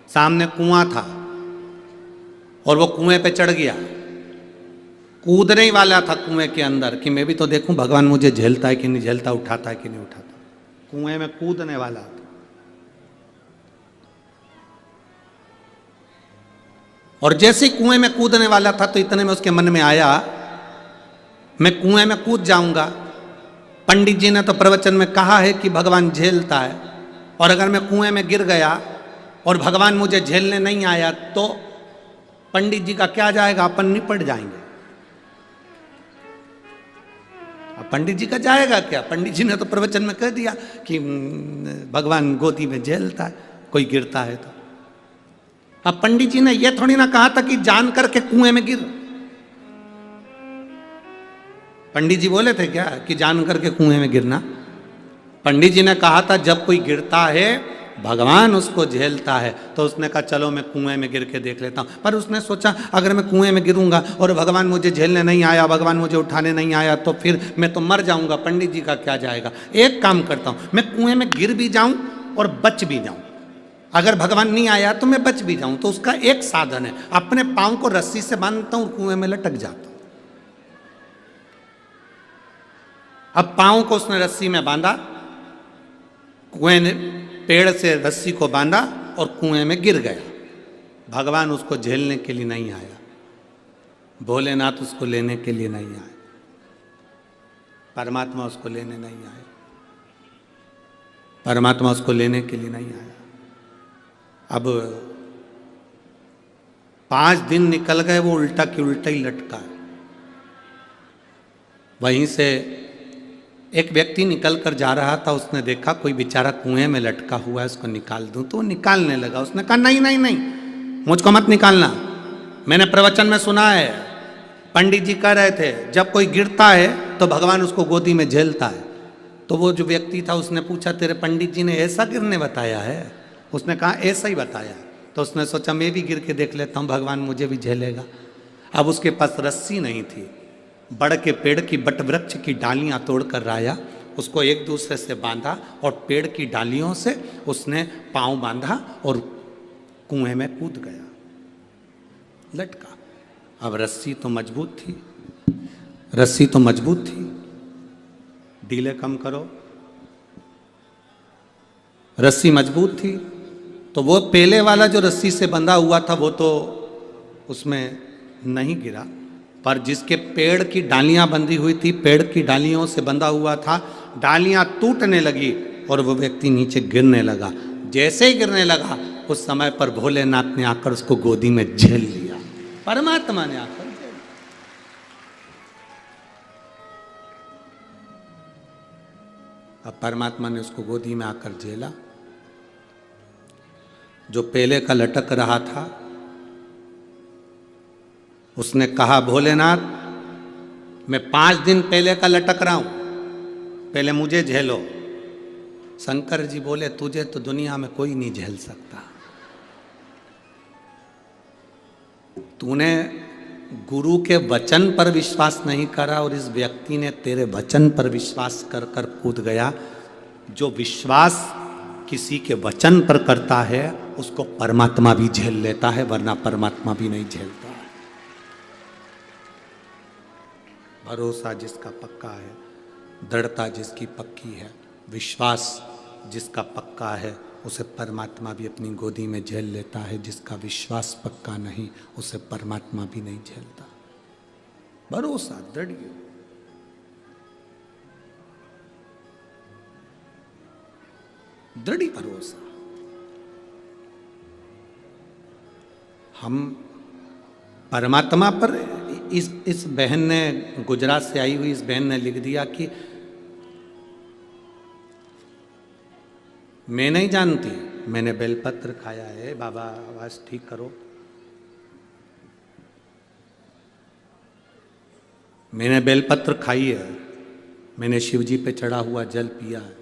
सामने कुआं था और वो कुएं पे चढ़ गया, कूदने ही वाला था कुएं के अंदर कि मैं भी तो देखूं भगवान मुझे झेलता है कि नहीं झेलता, उठाता है कि नहीं उठाता। कुएं में कूदने वाला था। और जैसे ही कुएं में कूदने वाला था तो इतने में उसके मन में आया मैं कुएं में कूद जाऊंगा। पंडित जी ने तो प्रवचन में कहा है कि भगवान झेलता है, और अगर मैं कुएं में गिर गया और भगवान मुझे झेलने नहीं आया तो पंडित जी का क्या जाएगा, अपन निपट जाएंगे। अब पंडित जी का जाएगा क्या? पंडित जी ने तो प्रवचन में कह दिया कि भगवान गोदी में झेलता है कोई गिरता है तो। अब पंडित जी ने यह थोड़ी ना कहा था कि जान करके कुएं में गिर। पंडित जी बोले थे क्या कि जान करके कुएं में गिरना? पंडित जी ने कहा था जब कोई गिरता है भगवान उसको झेलता है। तो उसने कहा चलो मैं कुएं में गिर के देख लेता हूं। पर उसने सोचा अगर मैं कुएं में गिरूंगा और भगवान मुझे झेलने नहीं आया, भगवान मुझे उठाने नहीं आया तो फिर मैं तो मर जाऊंगा, पंडित जी का क्या जाएगा। एक काम करता हूं, मैं कुएं में गिर भी जाऊं और बच भी जाऊं। अगर भगवान नहीं आया तो मैं बच भी जाऊं। तो उसका एक साधन है, अपने पांव को रस्सी से बांधता हूं और कुएं में लटक जाता हूं। अब पांव को उसने रस्सी में बांधा, कुएं ने पेड़ से रस्सी को बांधा और कुएं में गिर गया। भगवान उसको झेलने के लिए नहीं आया, भोलेनाथ उसको लेने के लिए नहीं आए, परमात्मा उसको लेने नहीं आए, परमात्मा उसको लेने के लिए नहीं आया। अब 5 दिन निकल गए, वो उल्टा की उल्टा ही लटका है। वहीं से एक व्यक्ति निकल कर जा रहा था, उसने देखा कोई बेचारा कुएं में लटका हुआ है, उसको निकाल दूं। तो वो निकालने लगा। उसने कहा नहीं नहीं नहीं, मुझको मत निकालना। मैंने प्रवचन में सुना है, पंडित जी कह रहे थे जब कोई गिरता है तो भगवान उसको गोदी में झेलता है। तो वो जो व्यक्ति था उसने पूछा तेरे पंडित जी ने ऐसा गिरने बताया है? उसने कहा ऐसा ही बताया। तो उसने सोचा मैं भी गिर के देख लेता हूँ, भगवान मुझे भी झेलेगा। अब उसके पास रस्सी नहीं थी, बड़ के पेड़ की बट वृक्ष की डालियां तोड़कर लाया, उसको एक दूसरे से बांधा और पेड़ की डालियों से उसने पांव बांधा और कुएं में कूद गया, लटका। अब रस्सी तो मजबूत थी, रस्सी तो मजबूत थी, ढीले कम करो, रस्सी मजबूत थी। तो वो पहले वाला जो रस्सी से बंधा हुआ था वो तो उसमें नहीं गिरा, पर जिसके पेड़ की डालियां बंधी हुई थी, पेड़ की डालियों से बंधा हुआ था, डालियां टूटने लगी और वो व्यक्ति नीचे गिरने लगा। जैसे ही गिरने लगा उस समय पर भोलेनाथ ने आकर उसको गोदी में झेल लिया, परमात्मा ने आकर झेल लिया। अब परमात्मा ने उसको गोदी में आकर झेला। जो पहले का लटक रहा था उसने कहा भोलेनाथ मैं 5 दिन पहले का लटक रहा हूं, पहले मुझे झेलो। शंकर जी बोले तुझे तो दुनिया में कोई नहीं झेल सकता। तूने गुरु के वचन पर विश्वास नहीं करा और इस व्यक्ति ने तेरे वचन पर विश्वास कर कर कूद गया। जो विश्वास किसी के वचन पर करता है उसको परमात्मा भी झेल लेता है, वरना परमात्मा भी नहीं झेलता है। भरोसा जिसका पक्का है, दृढ़ता जिसकी पक्की है, विश्वास जिसका पक्का है, उसे परमात्मा भी अपनी गोदी में झेल लेता है। जिसका विश्वास पक्का नहीं उसे परमात्मा भी नहीं झेलता। भरोसा दृढ़। दृढ़ भरोसा। हम परमात्मा पर, इस बहन ने, गुजरात से आई हुई इस बहन ने लिख दिया कि मैं नहीं जानती, मैंने बेलपत्र खाया है, बाबा आवाज ठीक करो, मैंने बेलपत्र खाई है, मैंने शिवजी पे चढ़ा हुआ जल पिया है,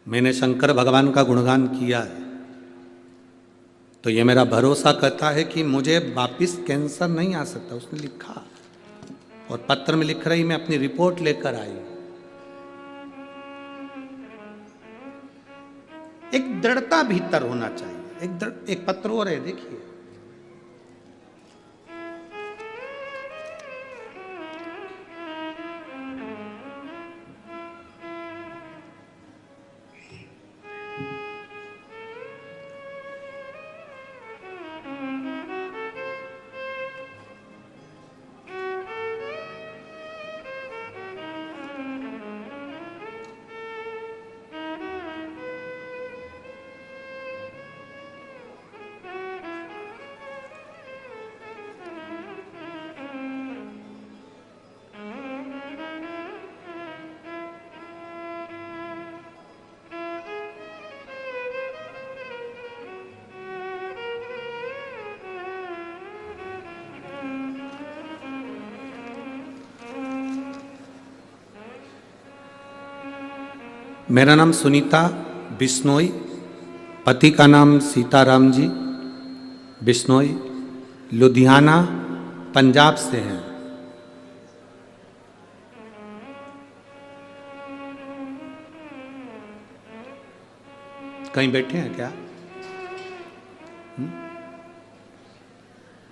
मैंने शंकर भगवान का गुणगान किया है, तो ये मेरा भरोसा कहता है कि मुझे वापिस कैंसर नहीं आ सकता। उसने लिखा, और पत्र में लिख रही मैं अपनी रिपोर्ट लेकर आई। एक दृढ़ता भीतर होना चाहिए। एक पत्र और है, देखिए, मेरा नाम सुनीता बिश्नोई, पति का नाम सीताराम जी बिश्नोई, लुधियाना पंजाब से हैं। कहीं बैठे हैं क्या?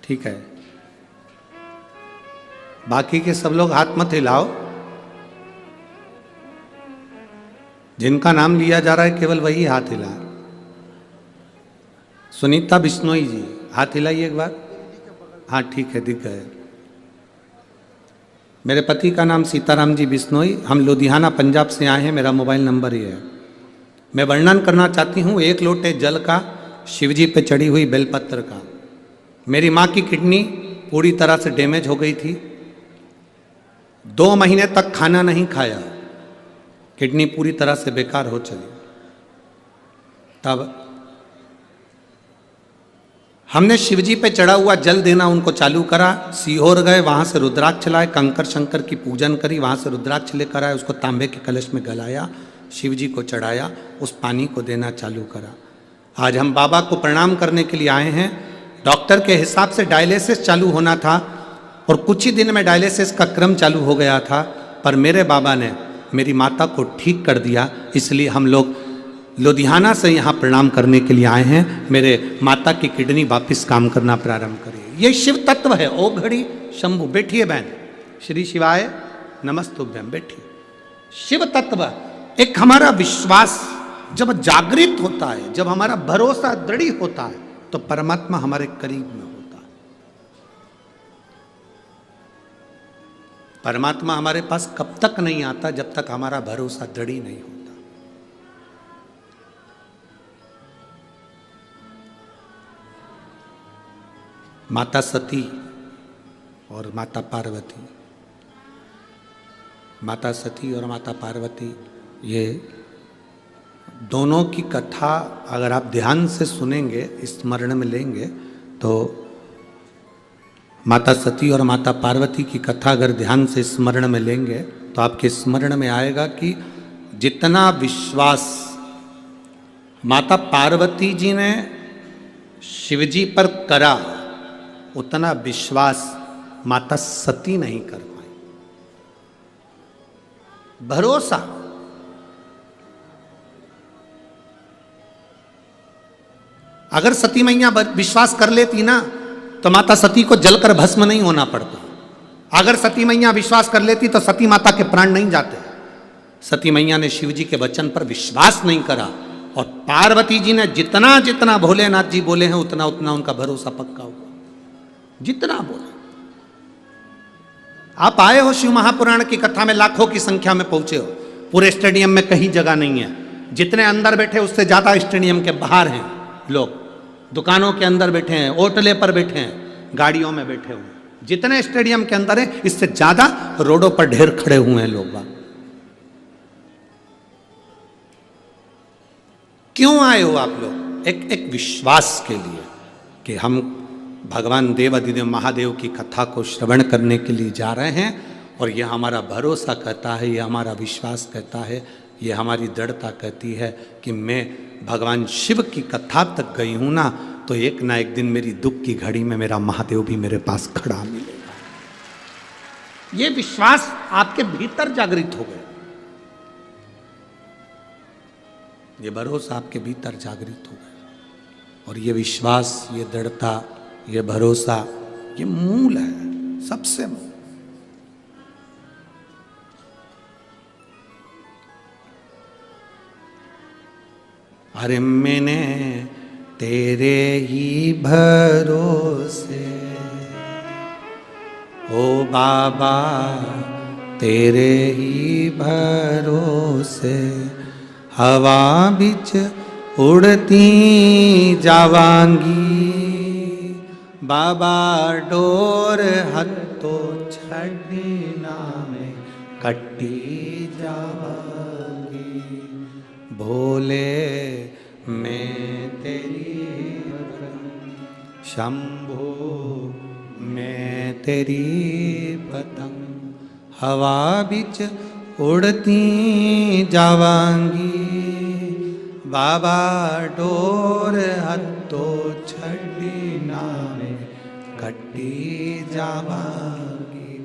ठीक है, बाकी के सब लोग हाथ मत हिलाओ। जिनका नाम लिया जा रहा है केवल वही हाथ हिला। सुनीता बिश्नोई जी, हाथ हिलाइए एक बार। हाँ ठीक है, दिख गए। मेरे पति का नाम सीताराम जी बिश्नोई, हम लुधियाना पंजाब से आए हैं, मेरा मोबाइल नंबर ये है। मैं वर्णन करना चाहती हूँ एक लोटे जल का, शिवजी पे चढ़ी हुई बेलपत्र का। मेरी माँ की किडनी पूरी तरह से डैमेज हो गई थी, 2 महीने तक खाना नहीं खाया, किडनी पूरी तरह से बेकार हो चली। तब हमने शिवजी पे चढ़ा हुआ जल देना उनको चालू करा। सीहोर गए, वहाँ से रुद्राक्ष लाए, कंकर शंकर की पूजन करी, वहाँ से रुद्राक्ष लेकर आए, उसको तांबे के कलश में गलाया, शिवजी को चढ़ाया, उस पानी को देना चालू करा। आज हम बाबा को प्रणाम करने के लिए आए हैं। डॉक्टर के हिसाब से डायलिसिस चालू होना था और कुछ ही दिन में डायलिसिस का क्रम चालू हो गया था, पर मेरे बाबा ने मेरी माता को ठीक कर दिया। इसलिए हम लोग लुधियाना से यहाँ प्रणाम करने के लिए आए हैं। मेरे माता की किडनी वापस काम करना प्रारंभ करे। ये शिव तत्व है। ओ घड़ी शंभु, बैठिए बहन। श्री शिवाय नमस्तुभ्यम, बैठिए। शिव तत्व एक हमारा विश्वास जब जागृत होता है, जब हमारा भरोसा दृढ़ होता है, तो परमात्मा हमारे करीब में होता है। परमात्मा हमारे पास कब तक नहीं आता? जब तक हमारा भरोसा दृढ़ नहीं होता। माता सती और माता पार्वती, माता सती और माता पार्वती, ये दोनों की कथा अगर आप ध्यान से सुनेंगे, स्मरण में लेंगे, तो माता सती और माता पार्वती की कथा अगर ध्यान से स्मरण में लेंगे तो आपके स्मरण में आएगा कि जितना विश्वास माता पार्वती जी ने शिवजी पर करा, उतना विश्वास माता सती नहीं कर पाई। भरोसा, अगर सती मैया विश्वास कर लेती ना, तो माता सती को जलकर भस्म नहीं होना पड़ता। अगर सती मैया विश्वास कर लेती तो सती माता के प्राण नहीं जाते। सती मैया ने शिवजी के वचन पर विश्वास नहीं करा, और पार्वती जी ने जितना जितना भोलेनाथ जी बोले हैं उतना उतना उनका भरोसा पक्का हुआ। जितना बोले। आप आए हो शिव महापुराण की कथा में, लाखों की संख्या में पहुंचे हो, पूरे स्टेडियम में कहीं जगह नहीं है। जितने अंदर बैठे उससे ज्यादा स्टेडियम के बाहर हैं लोग, दुकानों के अंदर बैठे हैं, ओटले पर बैठे हैं, गाड़ियों में बैठे हुए हैं। जितने स्टेडियम के अंदर है इससे ज्यादा रोडों पर ढेर खड़े हुए हैं लोग। क्यों आए हो आप लोग? एक विश्वास के लिए कि हम भगवान देव अधिदेव महादेव की कथा को श्रवण करने के लिए जा रहे हैं, और यह हमारा भरोसा कहता है, यह हमारा विश्वास कहता है, यह हमारी दृढ़ता कहती है कि मैं भगवान शिव की कथा तक गई हूं ना, तो एक ना एक दिन मेरी दुख की घड़ी में मेरा महादेव भी मेरे पास खड़ा मिलेगा। यह विश्वास आपके भीतर जागृत हो गया, ये भरोसा आपके भीतर जागृत हो गया, और ये विश्वास, ये दृढ़ता, ये भरोसा, ये मूल है, सबसे मूल। अरे मैंने तेरे ही भरोसे, ओ बाबा तेरे ही भरोसे, हवा बिच उड़ती जावांगी, बाबा डोर हत्तो छड़ी नामे कट्टी जावांगी, भोले मैं तेरी शंभो मैं तेरी पतंग, हवा बिच उड़ती जावांगी, बाबा डोर हत्तो छड़ी नामे कट्टी जावांगी,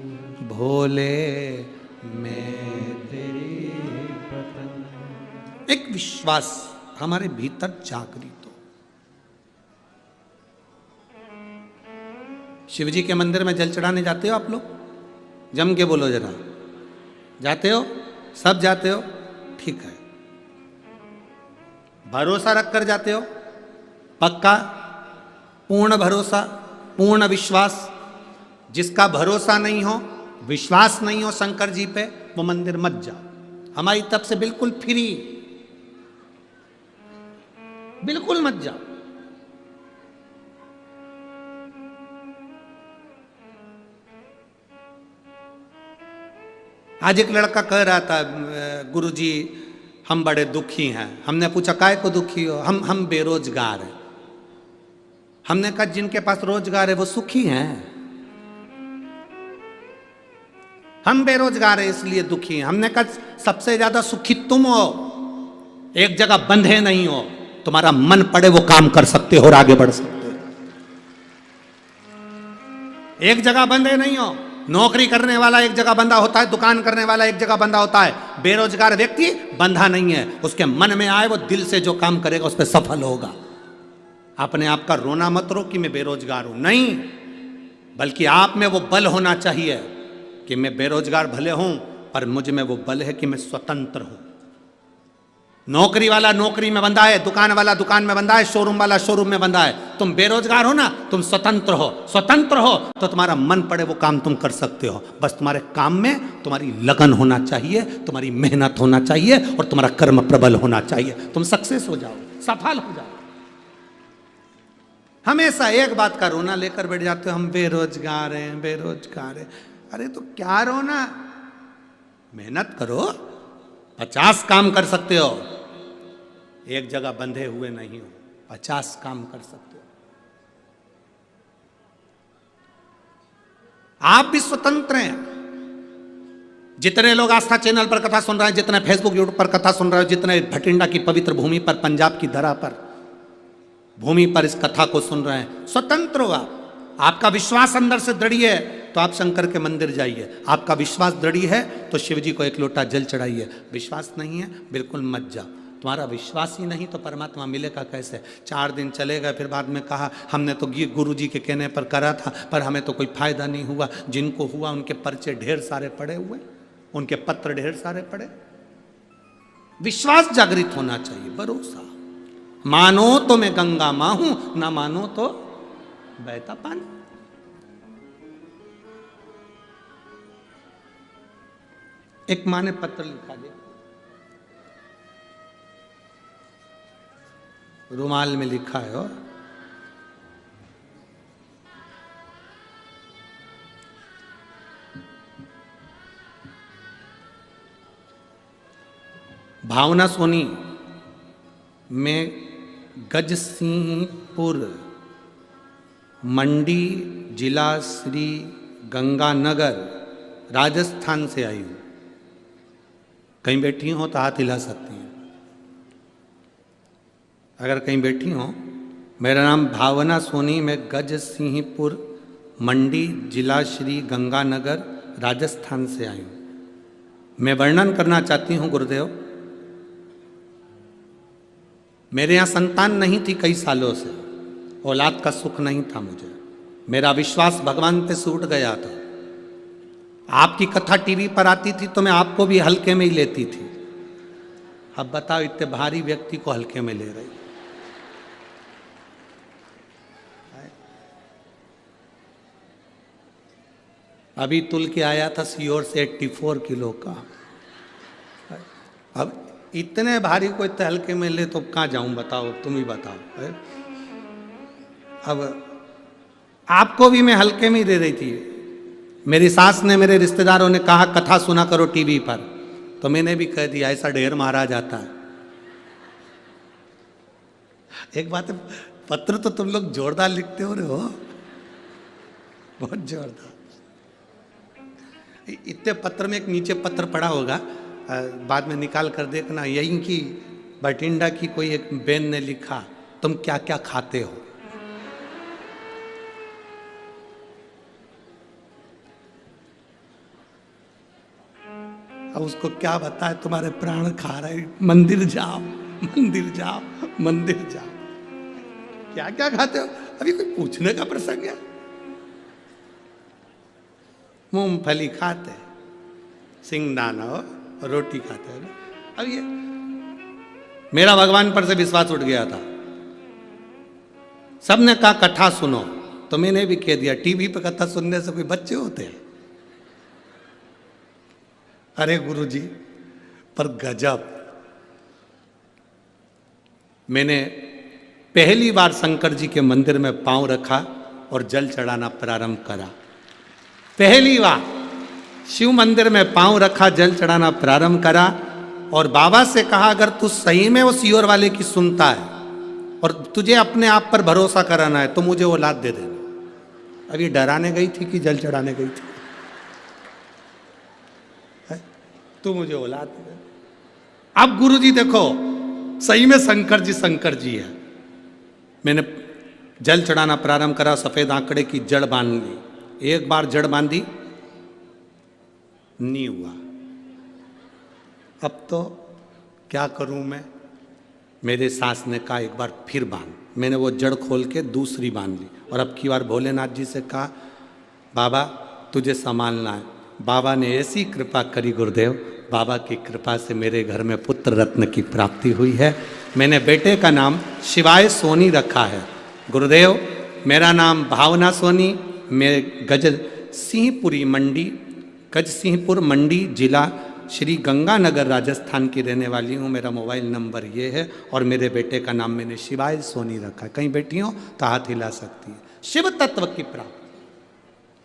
भोले मैं तेरी पतंग। एक विश्वास हमारे भीतर जागृत हो। शिव जी के मंदिर में जल चढ़ाने जाते हो आप लोग? जम के बोलो जरा, जाते हो? सब जाते हो? ठीक है। भरोसा रखकर जाते हो? पक्का? पूर्ण भरोसा, पूर्ण विश्वास? जिसका भरोसा नहीं हो, विश्वास नहीं हो शंकर जी पे, वो मंदिर मत जाओ। हमारी तरफ से बिल्कुल फ्री, बिल्कुल मत जाओ। आज एक लड़का कह रहा था, गुरुजी हम बड़े दुखी हैं। हमने पूछा काय को दुखी हो? हम बेरोजगार हैं। हमने कहा जिनके पास रोजगार है वो सुखी हैं, हम बेरोजगार हैं इसलिए दुखी हैं। हमने कहा सबसे ज्यादा सुखी तुम हो, एक जगह बंधे नहीं हो, तुम्हारा मन पड़े वो काम कर सकते हो और आगे बढ़ सकते हो। एक जगह बंधे नहीं हो। नौकरी करने वाला एक जगह बंधा होता है, दुकान करने वाला एक जगह बंधा होता है। बेरोजगार व्यक्ति बंधा नहीं है, उसके मन में आए वो दिल से जो काम करेगा उस पर सफल होगा। अपने आप का रोना मत रो कि मैं बेरोजगार हूं, नहीं, बल्कि आप में वो बल होना चाहिए कि मैं बेरोजगार भले हूं पर मुझ में वो बल है कि मैं स्वतंत्र हूं। नौकरी वाला नौकरी में बंधा है, दुकान वाला दुकान में बंधा है, शोरूम वाला शोरूम में बंधा है। तुम बेरोजगार हो ना, तुम स्वतंत्र हो। स्वतंत्र हो तो तुम्हारा मन पड़े वो काम तुम कर सकते हो। बस तुम्हारे काम में तुम्हारी लगन होना चाहिए, तुम्हारी मेहनत होना चाहिए और तुम्हारा कर्म प्रबल होना चाहिए। तुम सक्सेस हो जाओ, सफल हो जाओ। हमेशा एक बात का रोना लेकर बैठ जाते हो, हम बेरोजगार हैं, बेरोजगार हैं। अरे तो क्या रोना, मेहनत करो, 50 काम कर सकते हो। एक जगह बंधे हुए नहीं हो, 50 काम कर सकते हो। आप भी स्वतंत्र हैं। जितने लोग आस्था चैनल पर कथा सुन रहे हैं, जितने फेसबुक यूट्यूब पर कथा सुन रहे हो, जितने भटिंडा की पवित्र भूमि पर, पंजाब की धरा पर, भूमि पर इस कथा को सुन रहे हैं, स्वतंत्र हो आप। आपका विश्वास अंदर से दृढ़ है तो आप शंकर के मंदिर जाइए। आपका विश्वास दृढ़ है तो शिव जी को एक लोटा जल चढ़ाइए। विश्वास नहीं है बिल्कुल मत जाओ। तुम्हारा विश्वास ही नहीं तो परमात्मा मिलेगा कैसे? 4 दिन चलेगा, फिर बाद में कहा हमने तो गुरु जी के कहने पर करा था पर हमें तो कोई फायदा नहीं हुआ। जिनको हुआ उनके पर्चे ढेर सारे पड़े हुए, उनके पत्र ढेर सारे पड़े। विश्वास जागृत होना चाहिए, भरोसा। मानो तो मैं गंगा मां हूं, ना मानो तो बहता पानी। एक मां ने पत्र लिखा दिया, रुमाल में लिखा है। और भावना सोनी में गजसिंहपुर मंडी जिला श्री गंगानगर राजस्थान से आई हूँ। कहीं बैठी हो तो हाथ हिला सकती हैं अगर कहीं बैठी हो। मेरा नाम भावना सोनी, मैं गजसिंहपुर मंडी जिला श्री गंगानगर राजस्थान से आई हूँ। मैं वर्णन करना चाहती हूँ गुरुदेव, मेरे यहाँ संतान नहीं थी कई सालों से, औलाद का सुख नहीं था मुझे। मेरा विश्वास भगवान पे से उठ गया था। आपकी कथा टीवी पर आती थी तो मैं आपको भी हल्के में ही लेती थी। अब बताओ इतने भारी व्यक्ति को हल्के में ले रही। अभी तुल के आया था सीहोर से 84 किलो का। अब इतने भारी को इतने हल्के में ले तो कहाँ जाऊं बताओ, तुम ही बताओ। अब आपको भी मैं हल्के में ही दे रही थी। मेरी सास ने, मेरे रिश्तेदारों ने कहा कथा सुना करो टीवी पर, तो मैंने भी कह दिया ऐसा ढेर मारा जाता है। एक बात है, पत्र तो तुम लोग जोरदार लिखते हो रहे हो, बहुत जोरदार। इतने पत्र में एक नीचे पत्र पड़ा होगा, बाद में निकाल कर देखना। यहीं की बठिंडा की कोई एक बहन ने लिखा, तुम क्या क्या खाते हो। अब उसको क्या बताए, तुम्हारे प्राण खा रहे, मंदिर जाओ मंदिर जाओ मंदिर जाओ। क्या क्या खाते हो, अभी कोई पूछने का प्रसंग है। मूंगफली खाते, सिंगदाना हो, रोटी खाते हैं। अब ये मेरा भगवान पर से विश्वास उठ गया था। सबने कहा कथा सुनो, तो मैंने भी कह दिया टीवी पे कथा सुनने से कोई बच्चे होते हैं। अरे गुरुजी, पर गजब। मैंने पहली बार शंकर जी के मंदिर में पांव रखा और जल चढ़ाना प्रारंभ करा। पहली बार शिव मंदिर में पांव रखा, जल चढ़ाना प्रारंभ करा और बाबा से कहा अगर तू सही में वो सीहोर वाले की सुनता है और तुझे अपने आप पर भरोसा कराना है तो मुझे औलाद दे देना। अभी डराने गई थी कि जल चढ़ाने गई थी? तू मुझे औलाद दे देना। अब गुरुजी देखो, सही में शंकर जी है। मैंने जल चढ़ाना प्रारंभ करा, सफेद आंकड़े की जड़ बांध ली। एक बार जड़ बांधी, नहीं हुआ। अब तो क्या करूं मैं? मेरे सास ने कहा एक बार फिर बांध। मैंने वो जड़ खोल के दूसरी बांध ली और अब की बार भोलेनाथ जी से कहा बाबा तुझे संभालना है। बाबा ने ऐसी कृपा करी गुरुदेव, बाबा की कृपा से मेरे घर में पुत्र रत्न की प्राप्ति हुई है। मैंने बेटे का नाम शिवाय सोनी रखा है। गुरुदेव मेरा नाम भावना सोनी, मैं गजसिंहपुर मंडी जिला श्री गंगानगर राजस्थान की रहने वाली हूँ। मेरा मोबाइल नंबर ये है और मेरे बेटे का नाम मैंने शिवाय सोनी रखा है। कहीं बैठी हो तो हाथ हिला सकती है। शिव तत्व की प्राप्ति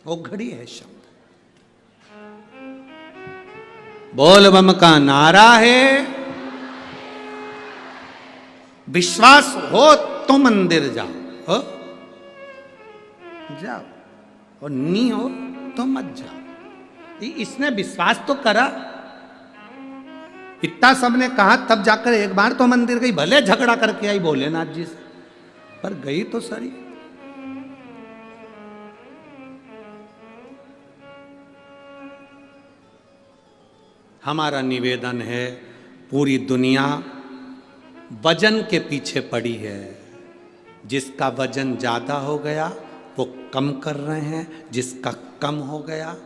वो घड़ी है शब्द। बोल बम का नारा है। विश्वास हो तो मंदिर जाओ, हो जाओ, और नहीं हो तो मत जाओ। इसने विश्वास तो करा, इतना सबने कहा, तब जाकर एक बार तो मंदिर गई। भले झगड़ा करके आई भोलेनाथ जी से, पर गई तो सही। हमारा निवेदन है, पूरी दुनिया वजन के पीछे पड़ी है। जिसका वजन ज्यादा हो गया वो कम कर रहे हैं, जिसका कम हो गया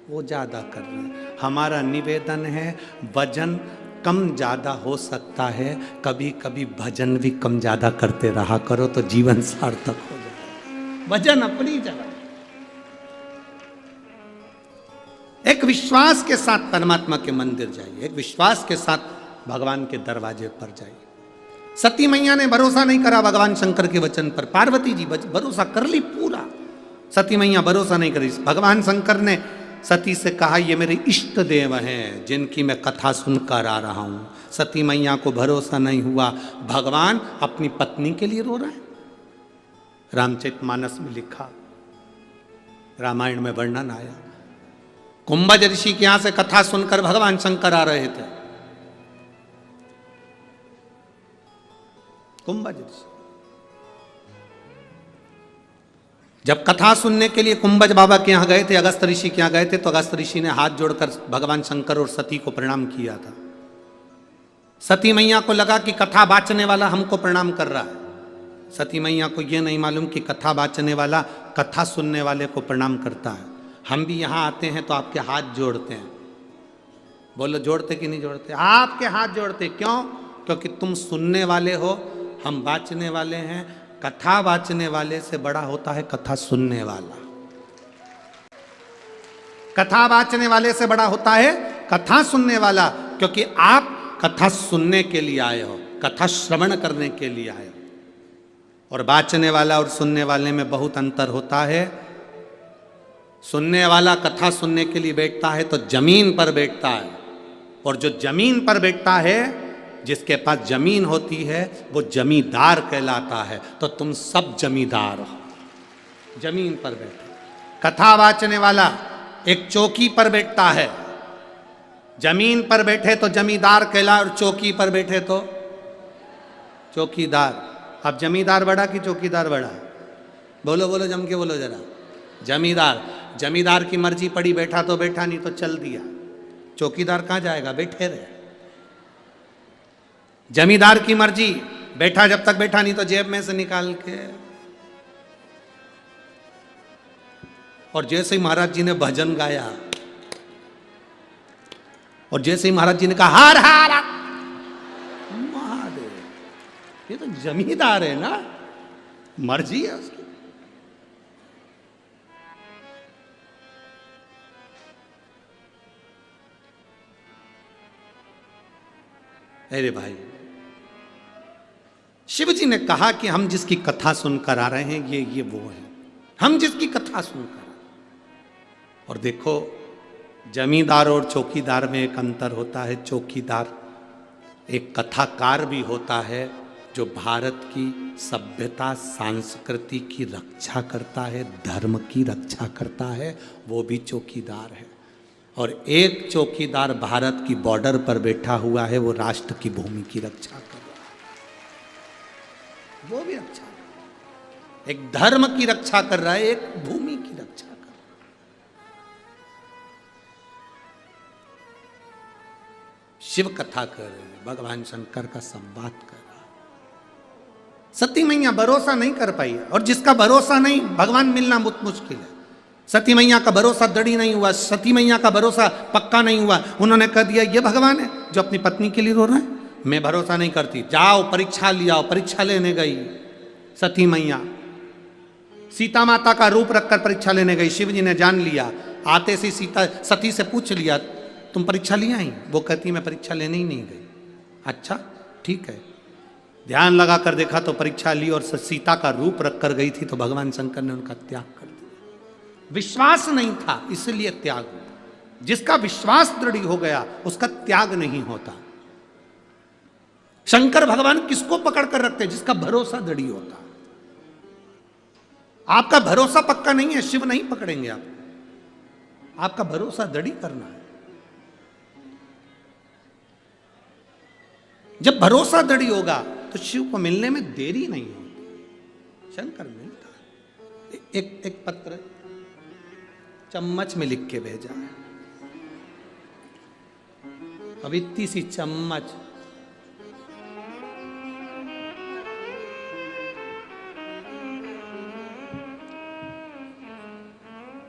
वो ज्यादा कर रहे हैं। हमारा निवेदन है, वजन कम ज्यादा हो सकता है, कभी कभी भजन भी कम ज्यादा करते रहा करो तो जीवन सार्थक हो जाए। वजन अपनी जगह, एक विश्वास के साथ परमात्मा के मंदिर जाइए, एक विश्वास के साथ भगवान के दरवाजे पर जाइए। सती मैया ने भरोसा नहीं करा भगवान शंकर के वचन पर, पार्वती जी भरोसा कर ली पूरा, सती मैया भरोसा नहीं करी। भगवान शंकर ने सती से कहा ये मेरे इष्ट देव हैं जिनकी मैं कथा सुनकर आ रहा हूं। सती मैया को भरोसा नहीं हुआ, भगवान अपनी पत्नी के लिए रो रहे हैं। रामचरितमानस में लिखा, रामायण में वर्णन आया, कुंभज ऋषि के यहां से कथा सुनकर भगवान शंकर आ रहे थे। कुंभज ऋषि जब कथा सुनने के लिए कुंभज बाबा के यहां गए थे, अगस्त ऋषि के यहां गए थे, तो अगस्त ऋषि ने हाथ जोड़कर भगवान शंकर और सती को प्रणाम किया था। सती मैया को लगा कि कथा बाचने वाला हमको प्रणाम कर रहा है। सती मैया को यह नहीं मालूम कि कथा बाचने वाला कथा सुनने वाले को प्रणाम करता है। हम भी यहां आते हैं तो आपके हाथ जोड़ते हैं। बोलो जोड़ते कि नहीं जोड़ते? आपके हाथ जोड़ते क्यों? क्योंकि तुम सुनने वाले हो, हम बाचने वाले हैं। कथा बाचने वाले से बड़ा होता है कथा सुनने वाला। कथा बाचने वाले से बड़ा होता है कथा सुनने वाला, क्योंकि आप कथा सुनने के लिए आए हो, कथा श्रवण करने के लिए आए हो। और बाचने वाला और सुनने वाले में बहुत अंतर होता है। सुनने वाला कथा सुनने के लिए बैठता है तो जमीन पर बैठता है, और जो जमीन पर बैठता है, जिसके पास जमीन होती है, वो जमींदार कहलाता है। तो तुम सब जमींदार हो, जमीन पर बैठे। कथा बाचने वाला एक चौकी पर बैठता है, जमीन पर बैठे तो जमींदार कहला, और चौकी पर बैठे तो चौकीदार। अब जमींदार बड़ा कि चौकीदार बड़ा? बोलो बोलो, जम के बोलो जरा। जमींदार। जमींदार की मर्जी पड़ी, बैठा तो बैठा, नहीं तो चल दिया। चौकीदार कहां जाएगा? बैठे रहे। जमींदार की मर्जी, बैठा जब तक बैठा, नहीं तो जेब में से निकाल के। और जैसे ही महाराज जी ने भजन गाया, और जैसे ही महाराज जी ने कहा हर हर महादेव, ये तो जमींदार है ना, मर्जी है उसकी। अरे भाई, शिव जी ने कहा कि हम जिसकी कथा सुनकर आ रहे हैं, ये वो है, हम जिसकी कथा सुनकर। और देखो, जमींदार और चौकीदार में एक अंतर होता है। चौकीदार एक कथाकार भी होता है, जो भारत की सभ्यता संस्कृति की रक्षा करता है, धर्म की रक्षा करता है, वो भी चौकीदार है। और एक चौकीदार भारत की बॉर्डर पर बैठा हुआ है, वो राष्ट्र की भूमि की रक्षा कर रहा है, वो भी रक्षा कर रहा है। एक धर्म की रक्षा कर रहा है, एक भूमि की रक्षा कर रहा है। शिव कथा कर रहे हैं, भगवान शंकर का संवाद कर रहा है। सती मैया भरोसा नहीं कर पाई, और जिसका भरोसा नहीं, भगवान मिलना बहुत मुश्किल है। सती मैया का भरोसा दृढ़ नहीं हुआ, सती मैया का भरोसा पक्का नहीं हुआ। उन्होंने कह दिया ये भगवान है जो अपनी पत्नी के लिए रो रहे हैं, मैं भरोसा नहीं करती। जाओ परीक्षा लियाओ। परीक्षा लेने गई सती मैया, सीता माता का रूप रखकर परीक्षा लेने गई। शिव जी ने जान लिया। आते से सती से पूछ लिया, तुम परीक्षा लिया ही? वो कहती मैं परीक्षा लेने ही नहीं गई। अच्छा ठीक है। ध्यान लगा कर देखा तो परीक्षा ली, और सीता का रूप रखकर गई थी, तो भगवान शंकर ने उनका त्याग कर दिया। विश्वास नहीं था, इसलिए त्याग हुआ। जिसका विश्वास दृढ़ हो गया, उसका त्याग नहीं होता। शंकर भगवान किसको पकड़ कर रखते? जिसका भरोसा दृढ़ होता। आपका भरोसा पक्का नहीं है, शिव नहीं पकड़ेंगे आप। आपका भरोसा दृढ़ करना है। जब भरोसा दृढ़ होगा तो शिव को मिलने में देरी नहीं होती। शंकर मिलता है। एक पत्र चम्मच में लिख के भेजा है। अब इतनी सी चम्मच,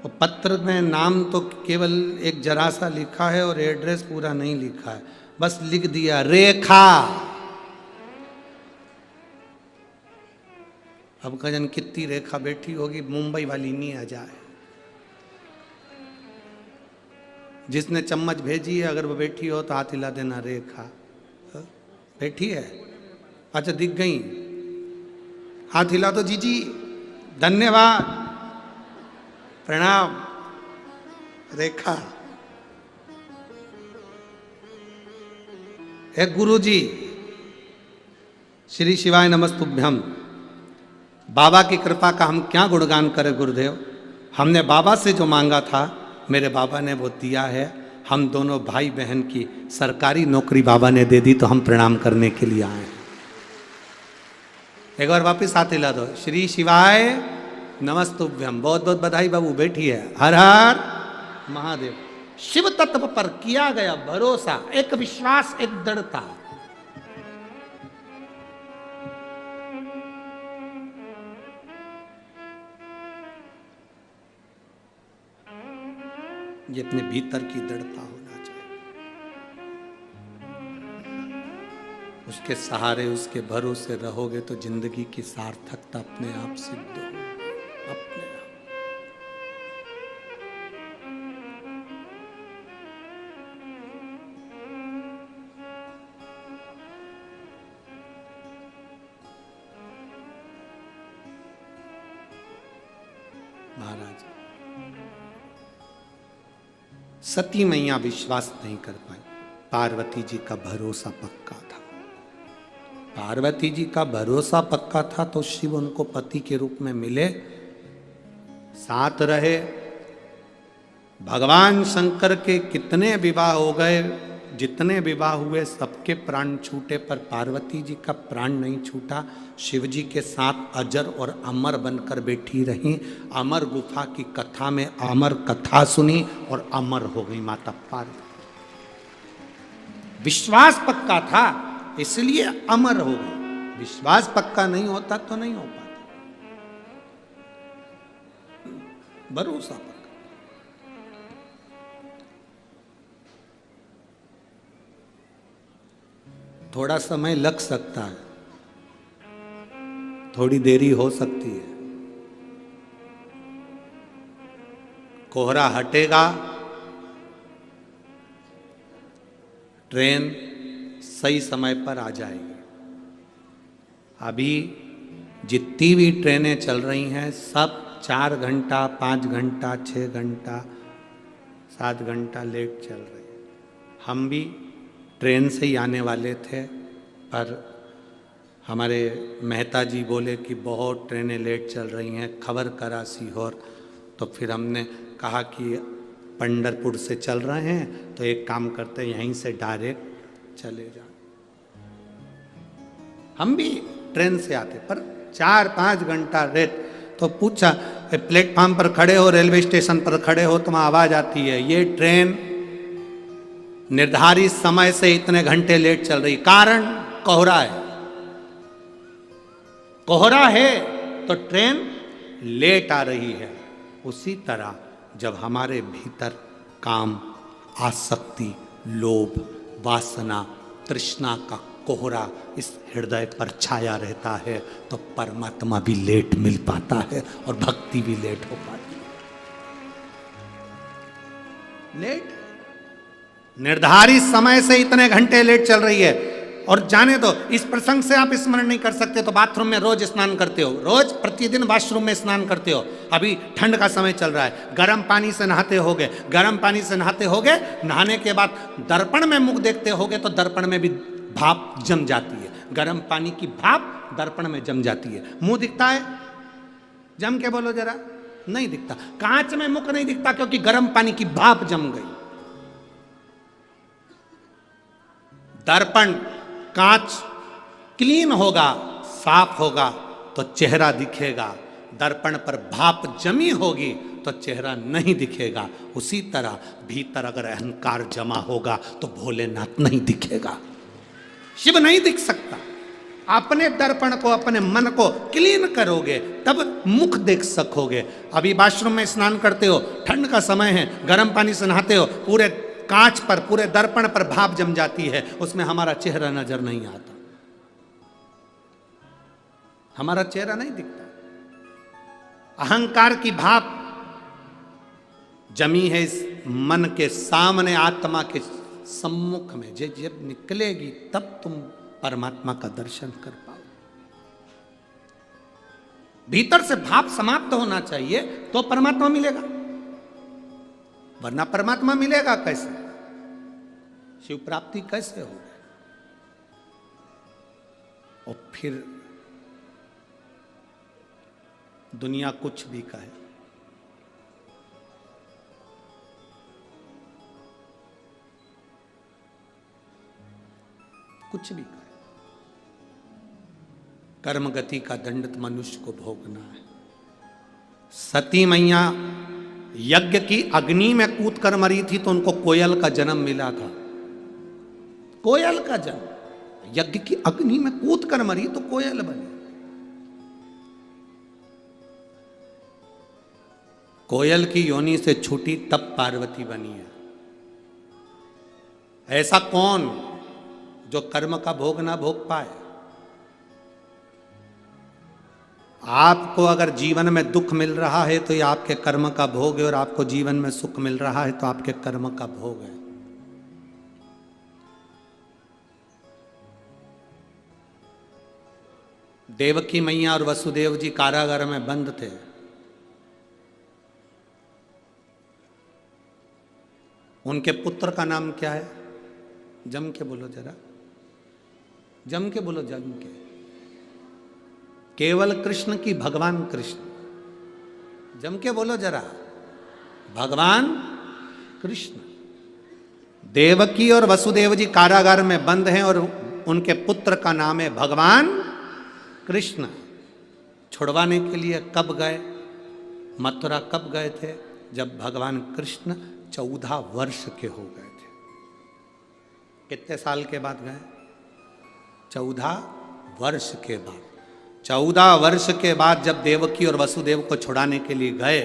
और पत्र में नाम तो केवल एक जरा सा लिखा है, और एड्रेस पूरा नहीं लिखा है, बस लिख दिया रेखा। अब कजन कितनी रेखा बैठी होगी, मुंबई वाली नहीं आ जाए। जिसने चम्मच भेजी है, अगर वो बैठी हो तो हाथ हिला देना, रेखा बैठी है। अच्छा दिख गई, हाथ हिला दो जीजी, धन्यवाद, प्रणाम। रेखा, हे गुरु जी, श्री शिवाय नमस्तुभ्यम। बाबा की कृपा का हम क्या गुणगान करें गुरुदेव, हमने बाबा से जो मांगा था मेरे बाबा ने वो दिया है। हम दोनों भाई बहन की सरकारी नौकरी बाबा ने दे दी, तो हम प्रणाम करने के लिए आए। एक बार वापस हाथ हिला दो, श्री शिवाय नमस्तुभ्यम। बहुत बहुत बधाई बाबू, बैठिए। हर हर महादेव। शिव तत्व पर किया गया भरोसा, एक विश्वास, एक दृढ़ता। ये अपने भीतर की दृढ़ता होना चाहिए, उसके सहारे, उसके भरोसे रहोगे तो जिंदगी की सार्थकता अपने आप सिद्ध हो, अपने आप। महाराज, सती मैया विश्वास नहीं कर पाई, पार्वती जी का भरोसा पक्का था। पार्वती जी का भरोसा पक्का था तो शिव उनको पति के रूप में मिले, साथ रहे। भगवान शंकर के कितने विवाह हो गए, जितने विवाह हुए सबके प्राण छूटे, पर पार्वती जी का प्राण नहीं छूटा। शिव जी के साथ अजर और अमर बनकर बैठी रहीं। अमर गुफा की कथा में अमर कथा सुनी और अमर हो गई माता पार्वती। विश्वास पक्का था इसलिए अमर हो गई, विश्वास पक्का नहीं होता तो नहीं हो पाता। भरोसा पक्का। थोड़ा समय लग सकता है, थोड़ी देरी हो सकती है, कोहरा हटेगा, ट्रेन सही समय पर आ जाएगी। अभी जितनी भी ट्रेनें चल रही हैं सब 4 घंटा, 5 घंटा, 6 घंटा, 7 घंटा लेट चल रही है। हम भी ट्रेन से ही आने वाले थे, पर हमारे मेहता जी बोले कि बहुत ट्रेनें लेट चल रही हैं, खबर करा सीहोर। तो फिर हमने कहा कि पंढरपुर से चल रहे हैं तो एक काम करते हैं, यहीं से डायरेक्ट चले जाए। हम भी ट्रेन से आते, पर 4-5 घंटा लेट। तो पूछा, प्लेटफार्म पर खड़े हो, रेलवे स्टेशन पर खड़े हो, तो वहाँ आवाज़ आती है ये ट्रेन निर्धारित समय से इतने घंटे लेट चल रही। कारण कोहरा है, कोहरा है तो ट्रेन लेट आ रही है। उसी तरह जब हमारे भीतर काम, आसक्ति, लोभ, वासना, तृष्णा का कोहरा इस हृदय पर छाया रहता है तो परमात्मा भी लेट मिल पाता है और भक्ति भी लेट हो पाती है। लेट, निर्धारित समय से इतने घंटे लेट चल रही है। और जाने दो, इस प्रसंग से आप स्मरण नहीं कर सकते तो बाथरूम में रोज स्नान करते हो, रोज प्रतिदिन वॉशरूम में स्नान करते हो। अभी ठंड का समय चल रहा है, गर्म पानी से नहाते होगे, गर्म पानी से नहाते होगे, नहाने के बाद दर्पण में मुख देखते होगे तो दर्पण में भी भाप जम जाती है, गर्म पानी की भाप दर्पण में जम जाती है। मुंह दिखता है? जम के बोलो जरा। नहीं दिखता। कांच में मुख नहीं दिखता क्योंकि गर्म पानी की भाप जम गई। दर्पण, कांच क्लीन होगा, साफ होगा तो चेहरा दिखेगा, दर्पण पर भाप जमी होगी तो चेहरा नहीं दिखेगा। उसी तरह भीतर अगर अहंकार जमा होगा तो भोलेनाथ नहीं दिखेगा, शिव नहीं दिख सकता। अपने दर्पण को, अपने मन को क्लीन करोगे तब मुख देख सकोगे। अभी वॉशरूम में स्नान करते हो, ठंड का समय है, गर्म पानी से नहाते हो, पूरे कांच पर, पूरे दर्पण पर भाप जम जाती है, उसमें हमारा चेहरा नजर नहीं आता, हमारा चेहरा नहीं दिखता। अहंकार की भाप जमी है इस मन के सामने, आत्मा के सम्मुख में। जब निकलेगी तब तुम परमात्मा का दर्शन कर पाओ। भीतर से भाव समाप्त होना चाहिए तो परमात्मा मिलेगा, वरना परमात्मा मिलेगा कैसे? शिव प्राप्ति कैसे होगी? और फिर दुनिया कुछ भी कहे, कुछ भी कहे, कर्म गति का दंड मनुष्य को भोगना है। सती मैया यज्ञ की अग्नि में कूद कर मरी थी तो उनको कोयल का जन्म मिला था। कोयल का जन्म, यज्ञ की अग्नि में कूद कर मरी तो कोयल बनी। कोयल की योनि से छूटी तब पार्वती बनी है। ऐसा कौन जो कर्म का भोग ना भोग पाए? आपको अगर जीवन में दुख मिल रहा है तो ये आपके कर्म का भोग है, और आपको जीवन में सुख मिल रहा है तो आपके कर्म का भोग है। देवकी मैया और वसुदेव जी कारागार में बंद थे। उनके पुत्र का नाम क्या है? जम के बोलो जरा, जम के बोलो, जम के। केवल कृष्ण की भगवान कृष्ण, जम के बोलो जरा, भगवान कृष्ण। देवकी और वसुदेव जी कारागार में बंद हैं और उनके पुत्र का नाम है भगवान कृष्ण। छुड़वाने के लिए कब गए? मथुरा कब गए थे? जब भगवान कृष्ण 14 वर्ष के हो गए थे। कितने साल के बाद गए? 14 वर्ष के बाद। 14 वर्ष के बाद जब देवकी और वसुदेव को छुड़ाने के लिए गए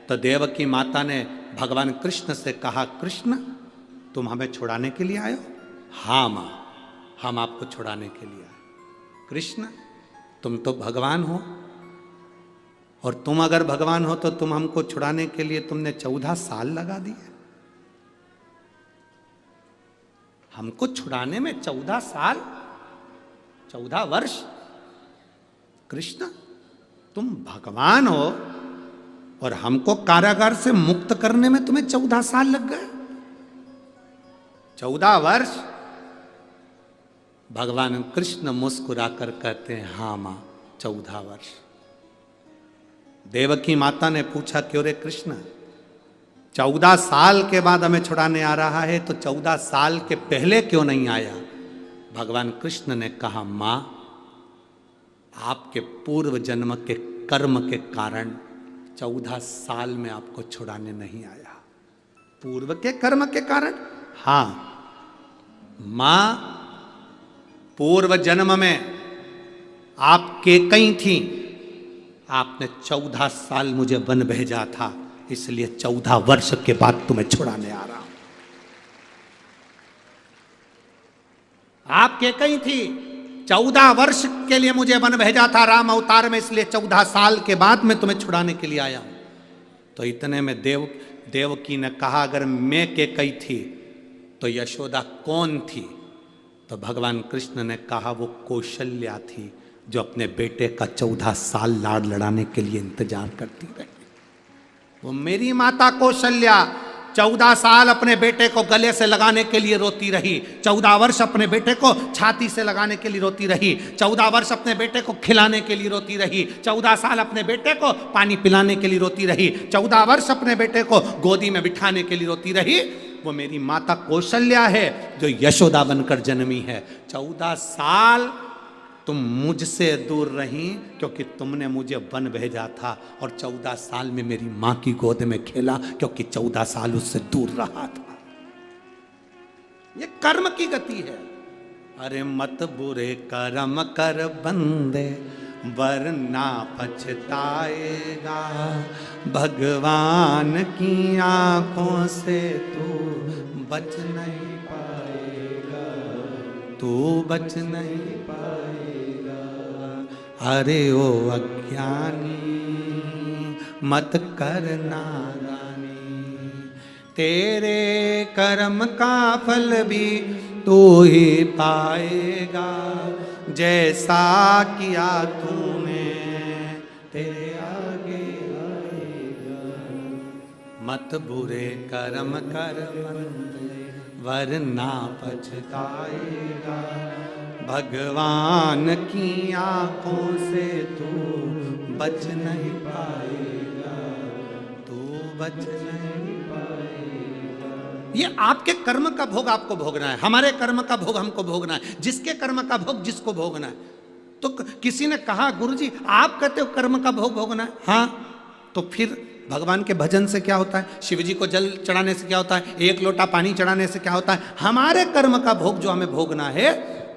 तो देवकी माता ने भगवान कृष्ण से कहा, कृष्ण तुम हमें छुड़ाने के लिए आए हो? हाँ माँ, हम आपको छुड़ाने के लिए आए। कृष्ण तुम तो भगवान हो, और तुम अगर भगवान हो तो तुम हमको छुड़ाने के लिए तुमने 14 साल लगा दिए। हमको छुड़ाने में 14 साल, 14 वर्ष। कृष्ण तुम भगवान हो और हमको कारागार से मुक्त करने में तुम्हें 14 साल लग गए? 14 वर्ष। भगवान कृष्ण मुस्कुराकर कहते हैं, हाँ मां 14 वर्ष। देवकी माता ने पूछा, क्यों रे कृष्ण, 14 साल के बाद हमें छुड़ाने आ रहा है तो 14 साल के पहले क्यों नहीं आया? भगवान कृष्ण ने कहा, मां आपके पूर्व जन्म के कर्म के कारण 14 साल में आपको छुड़ाने नहीं आया। पूर्व के कर्म के कारण? हाँ मां, पूर्व जन्म में आप केकई थी, आपने 14 साल मुझे वन भेजा था, इसलिए 14 वर्ष के बाद तुम्हें छुड़ाने आ रहा हूं। आप केकई थी, 14 वर्ष के लिए मुझे वन भेजा था राम अवतार में, इसलिए 14 साल के बाद मैं तुम्हें छुड़ाने के लिए आया हूं। तो इतने में देवकी ने कहा, अगर मैं केकई थी तो यशोदा कौन थी? तो भगवान कृष्ण ने कहा, वो कौशल्या थी, जो अपने बेटे का 14 साल लाड़ लड़ाने के लिए इंतजार करती रही। वो मेरी माता कौशल्या 14 साल अपने बेटे को गले से लगाने के लिए रोती रही, 14 वर्ष अपने बेटे को छाती से लगाने के लिए रोती रही, 14 वर्ष अपने बेटे को खिलाने के लिए रोती रही, 14 साल अपने बेटे को पानी पिलाने के लिए रोती रही, 14 वर्ष अपने बेटे को गोदी में बिठाने के लिए रोती रही। वो मेरी माता कौशल्या है जो यशोदा बनकर जन्मी है। 14 साल तुम मुझसे दूर रही क्योंकि तुमने मुझे वन भेजा था, और 14 साल में मेरी मां की गोद में खेला क्योंकि 14 साल उससे दूर रहा था। ये कर्म की गति है। अरे मत बुरे कर्म कर बंदे, वरना पछताएगा, भगवान की आंखों से तू बच नहीं पाएगा, तू बच नहीं पाएगा। अरे ओ अज्ञानी मत कर नादानी, तेरे कर्म का फल भी तू ही पाएगा, जैसा किया तूने तेरे आगे आएगा। मत बुरे कर्म कर बंदे वरना पछताएगा। भगवान की आंखों से तू बच नहीं पाएगा, तू बच नहीं पाएगा। ये आपके कर्म का भोग आपको भोगना है, हमारे कर्म का भोग हमको भोगना है, जिसके कर्म का भोग जिसको भोगना है। तो किसी ने कहा गुरुजी आप कहते हो कर्म का भोग भोगना है, हाँ तो फिर भगवान के भजन से क्या होता है, शिव जी को जल चढ़ाने से क्या होता है, एक लोटा पानी चढ़ाने से क्या होता है। हमारे कर्म का भोग जो हमें भोगना है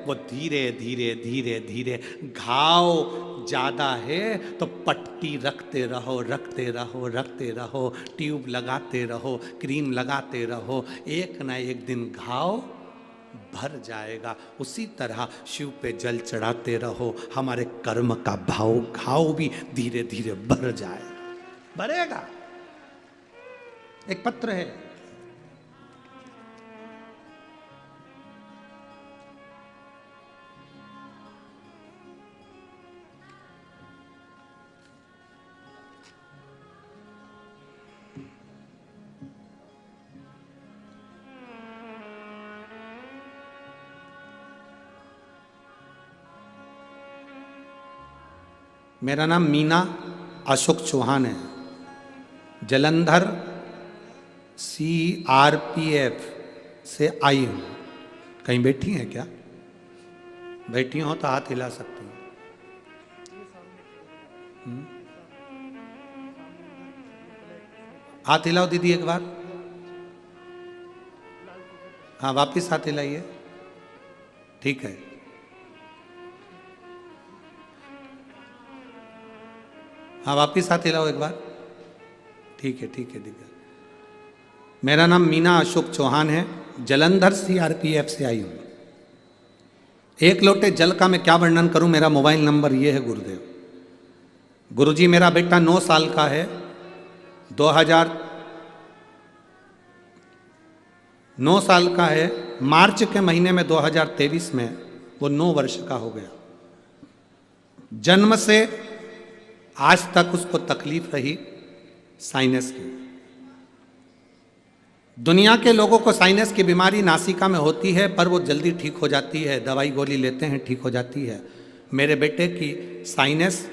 वो धीरे धीरे धीरे धीरे, घाव ज्यादा है तो पट्टी रखते रहो रखते रहो रखते रहो, ट्यूब लगाते रहो, क्रीम लगाते रहो, एक ना एक दिन घाव भर जाएगा। उसी तरह शिव पे जल चढ़ाते रहो, हमारे कर्म का भाव घाव भी धीरे धीरे भर जाएगा, भरेगा। एक पत्र है, मेरा नाम मीना अशोक चौहान है, जलंधर CRPF से आई हूँ। कहीं बैठी हैं क्या? बैठी हो तो हाथ हिला सकती हैं। हाथ हिलाओ दीदी एक बार। हाँ वापिस हाथ हिलाइए, ठीक है। हाँ वापिस हाथ हिलाओ एक बार, ठीक है ठीक है ठीक है। मेरा नाम मीना अशोक चौहान है, जलंधर CRPF से आई हूँ। एक लोटे जल का मैं क्या वर्णन करूं, मेरा मोबाइल नंबर ये है गुरुदेव। गुरुजी मेरा बेटा 9 साल का है, 9 साल का है, मार्च के महीने में 2023 में वो 9 वर्ष का हो गया। जन्म से आज तक उसको तकलीफ रही साइनस की। दुनिया के लोगों को साइनस की बीमारी नासिका में होती है पर वो जल्दी ठीक हो जाती है, दवाई गोली लेते हैं ठीक हो जाती है। मेरे बेटे की साइनस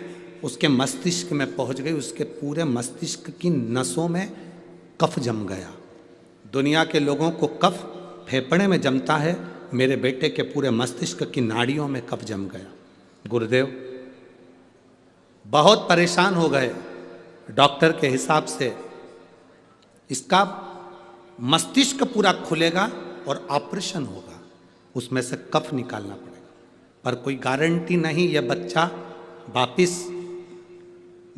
उसके मस्तिष्क में पहुंच गई, उसके पूरे मस्तिष्क की नसों में कफ जम गया। दुनिया के लोगों को कफ फेफड़े में जमता है, मेरे बेटे के पूरे मस्तिष्क की नाड़ियों में कफ जम गया। गुरुदेव बहुत परेशान हो गए, डॉक्टर के हिसाब से इसका मस्तिष्क पूरा खुलेगा और ऑपरेशन होगा, उसमें से कफ निकालना पड़ेगा, पर कोई गारंटी नहीं यह बच्चा वापिस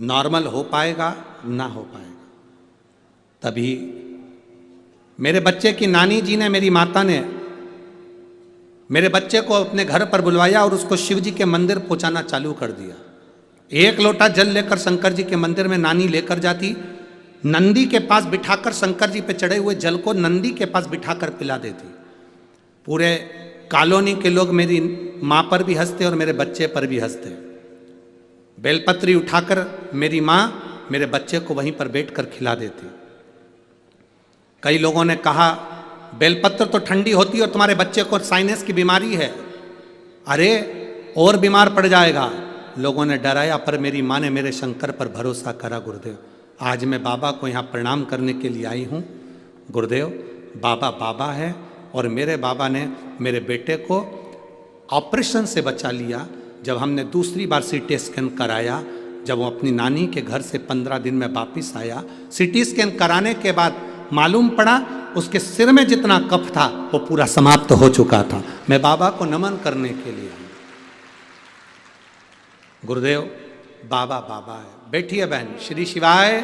नॉर्मल हो पाएगा ना हो पाएगा। तभी मेरे बच्चे की नानी जी ने, मेरी माता ने मेरे बच्चे को अपने घर पर बुलवाया और उसको शिव जी के मंदिर पहुंचाना चालू कर दिया। एक लोटा जल लेकर शंकर जी के मंदिर में नानी लेकर जाती, नंदी के पास बिठाकर शंकर जी पे चढ़े हुए जल को नंदी के पास बिठाकर पिला देती। पूरे कॉलोनी के लोग मेरी माँ पर भी हंसते और मेरे बच्चे पर भी हंसते। बेलपत्री उठाकर मेरी माँ मेरे बच्चे को वहीं पर बैठकर खिला देती। कई लोगों ने कहा बेलपत्र तो ठंडी होती है और तुम्हारे बच्चे को साइनस की बीमारी है, अरे और बीमार पड़ जाएगा। लोगों ने डराया पर मेरी माँ ने मेरे शंकर पर भरोसा करा। गुरुदेव आज मैं बाबा को यहाँ प्रणाम करने के लिए आई हूँ। गुरुदेव बाबा बाबा है और मेरे बाबा ने मेरे बेटे को ऑपरेशन से बचा लिया। जब हमने दूसरी बार CT स्कैन कराया, जब वो अपनी नानी के घर से 15 दिन में वापिस आया, CT स्कैन कराने के बाद मालूम पड़ा उसके सिर में जितना कफ था वो पूरा समाप्त हो चुका था। मैं बाबा को नमन करने के लिए आया। गुरुदेव बाबा बाबा है। बैठिए बहन। श्री शिवाय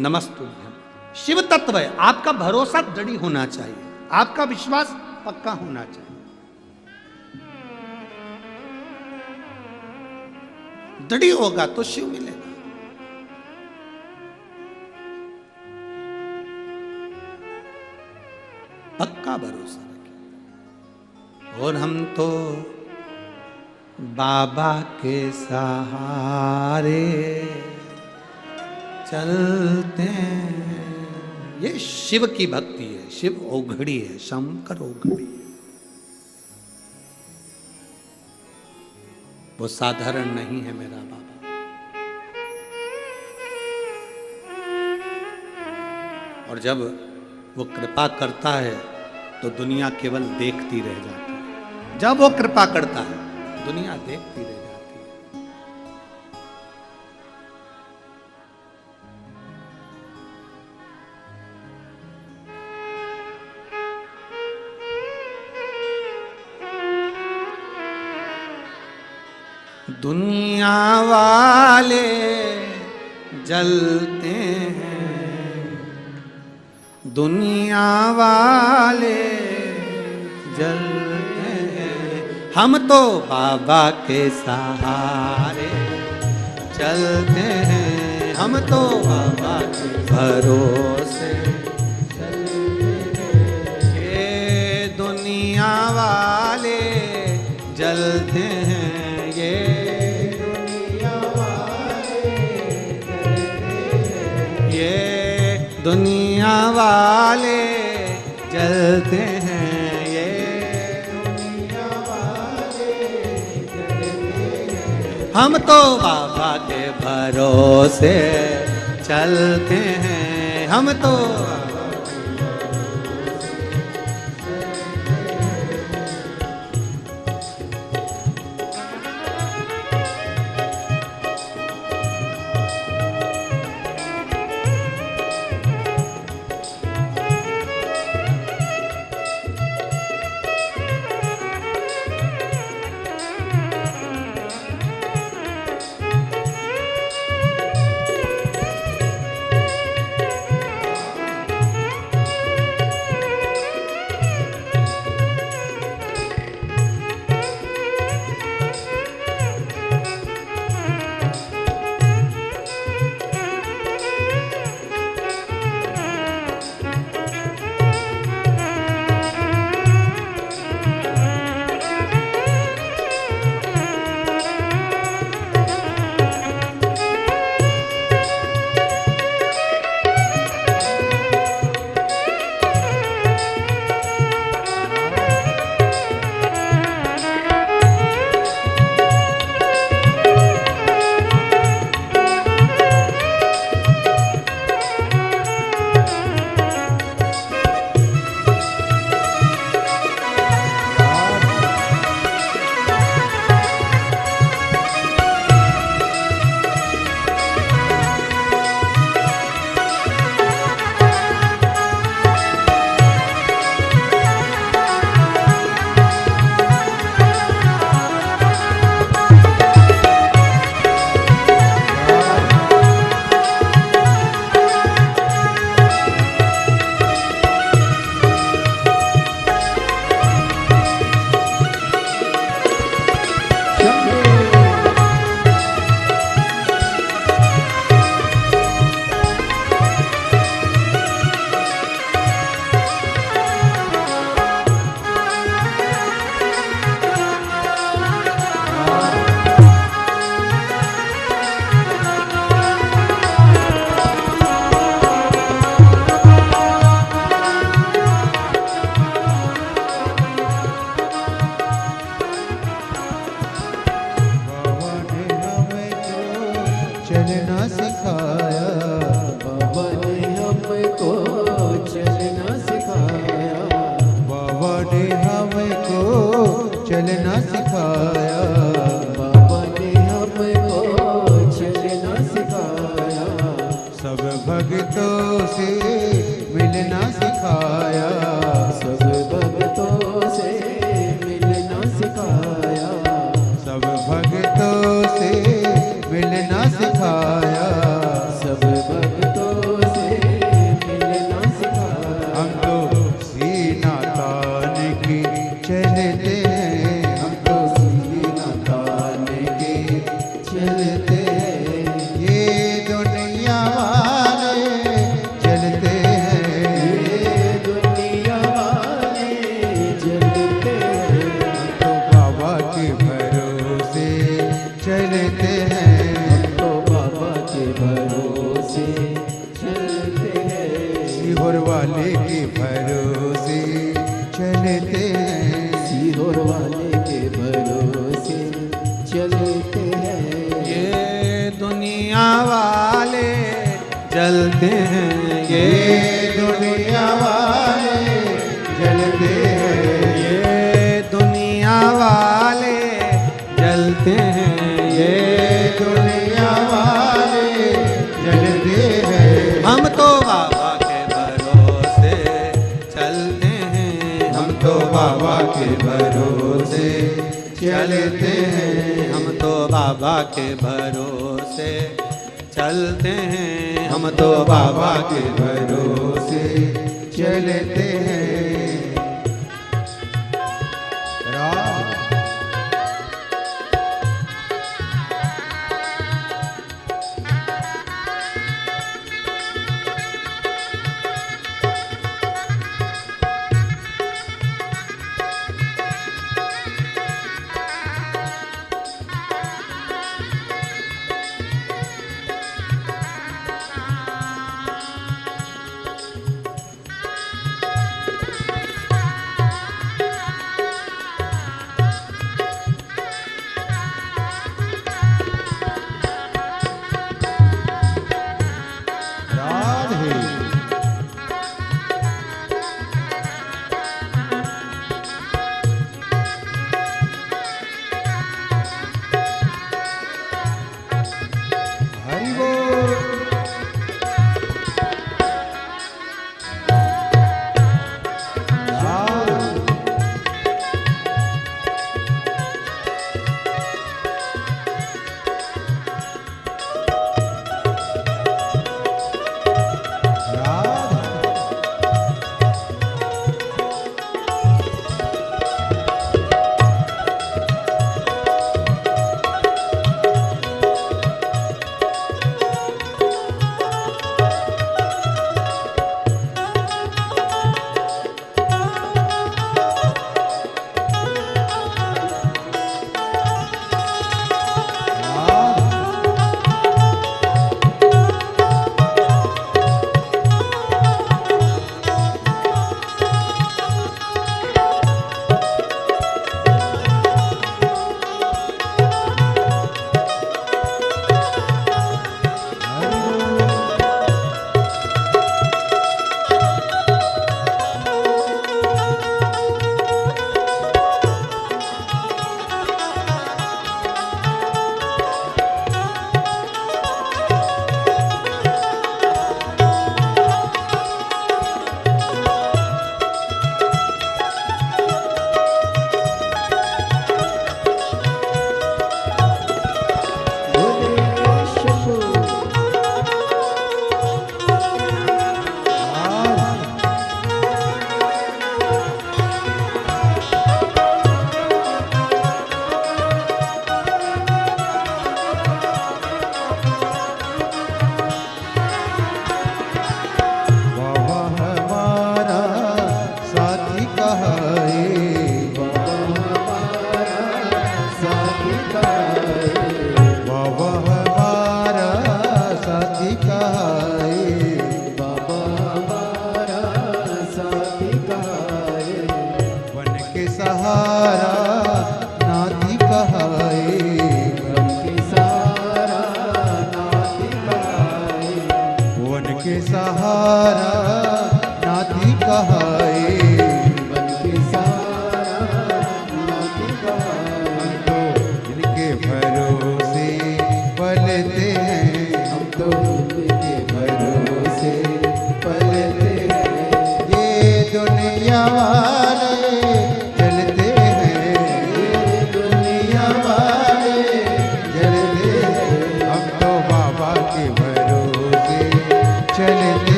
नमस्तुभ्यम। शिव तत्व है, आपका भरोसा दृढ़ होना चाहिए, आपका विश्वास पक्का होना चाहिए। दृढ़ होगा तो शिव मिलेगा। पक्का भरोसा रखिए। और हम तो बाबा के सहारे चलते हैं। ये शिव की भक्ति है, शिव औघड़ी है, शंकर औघड़ी है। वो साधारण नहीं है मेरा बाबा। और जब वो कृपा करता है तो दुनिया केवल देखती रह जाती है। जब वो कृपा करता है दुनिया देखती रह जाती है। दुनिया वाले जलते हैं, दुनिया वाले जलते हैं, हम तो बाबा के सहारे चलते हैं, हम तो बाबा के भरोसे चलते हैं। ये दुनिया वाले जलते हैं, ये दुनिया वाले जलते हैं, ये दुनिया वाले जलते हैं, ये दुनिया वाले जलते हैं, हम तो बाबा के भरोसे चलते हैं, हम तो चलना सिखाया, बाबा ने हमको चलना सिखाया, सब भक्तों से मिलना सिखाया, सब भक्तों से मिलना सिखाया, सब भक्तों से मिलना सिखाया, सब भक्तों से मिलना सिखाया। हम तो सीना तान के चलते हैं, हम तो सीना तान के चलते हैं, ये दुनिया वाले चलते हैं, ये दुनिया वाले चलते हैं, हम तो बाबा के भरोसे हैं। हम तो बाबा के भरोसे चलते हैं। सीहोर वाले के भरोसे चलते हैं। सीहोर वाले के भरोसे चलते हैं। ये दुनिया वाले जलते हैं, ये दुनिया वाले जलते हैं। ये दुनिया वाले जलते हैं, ये दुनिया वाले जलते हैं। हम तो बाबा के भरोसे चलते हैं, हम तो बाबा के भरोसे चलते हैं। हम तो बाबा के भरोसे चलते हैं, हम तो बाबा बाबा के भरोसे चलते हैं।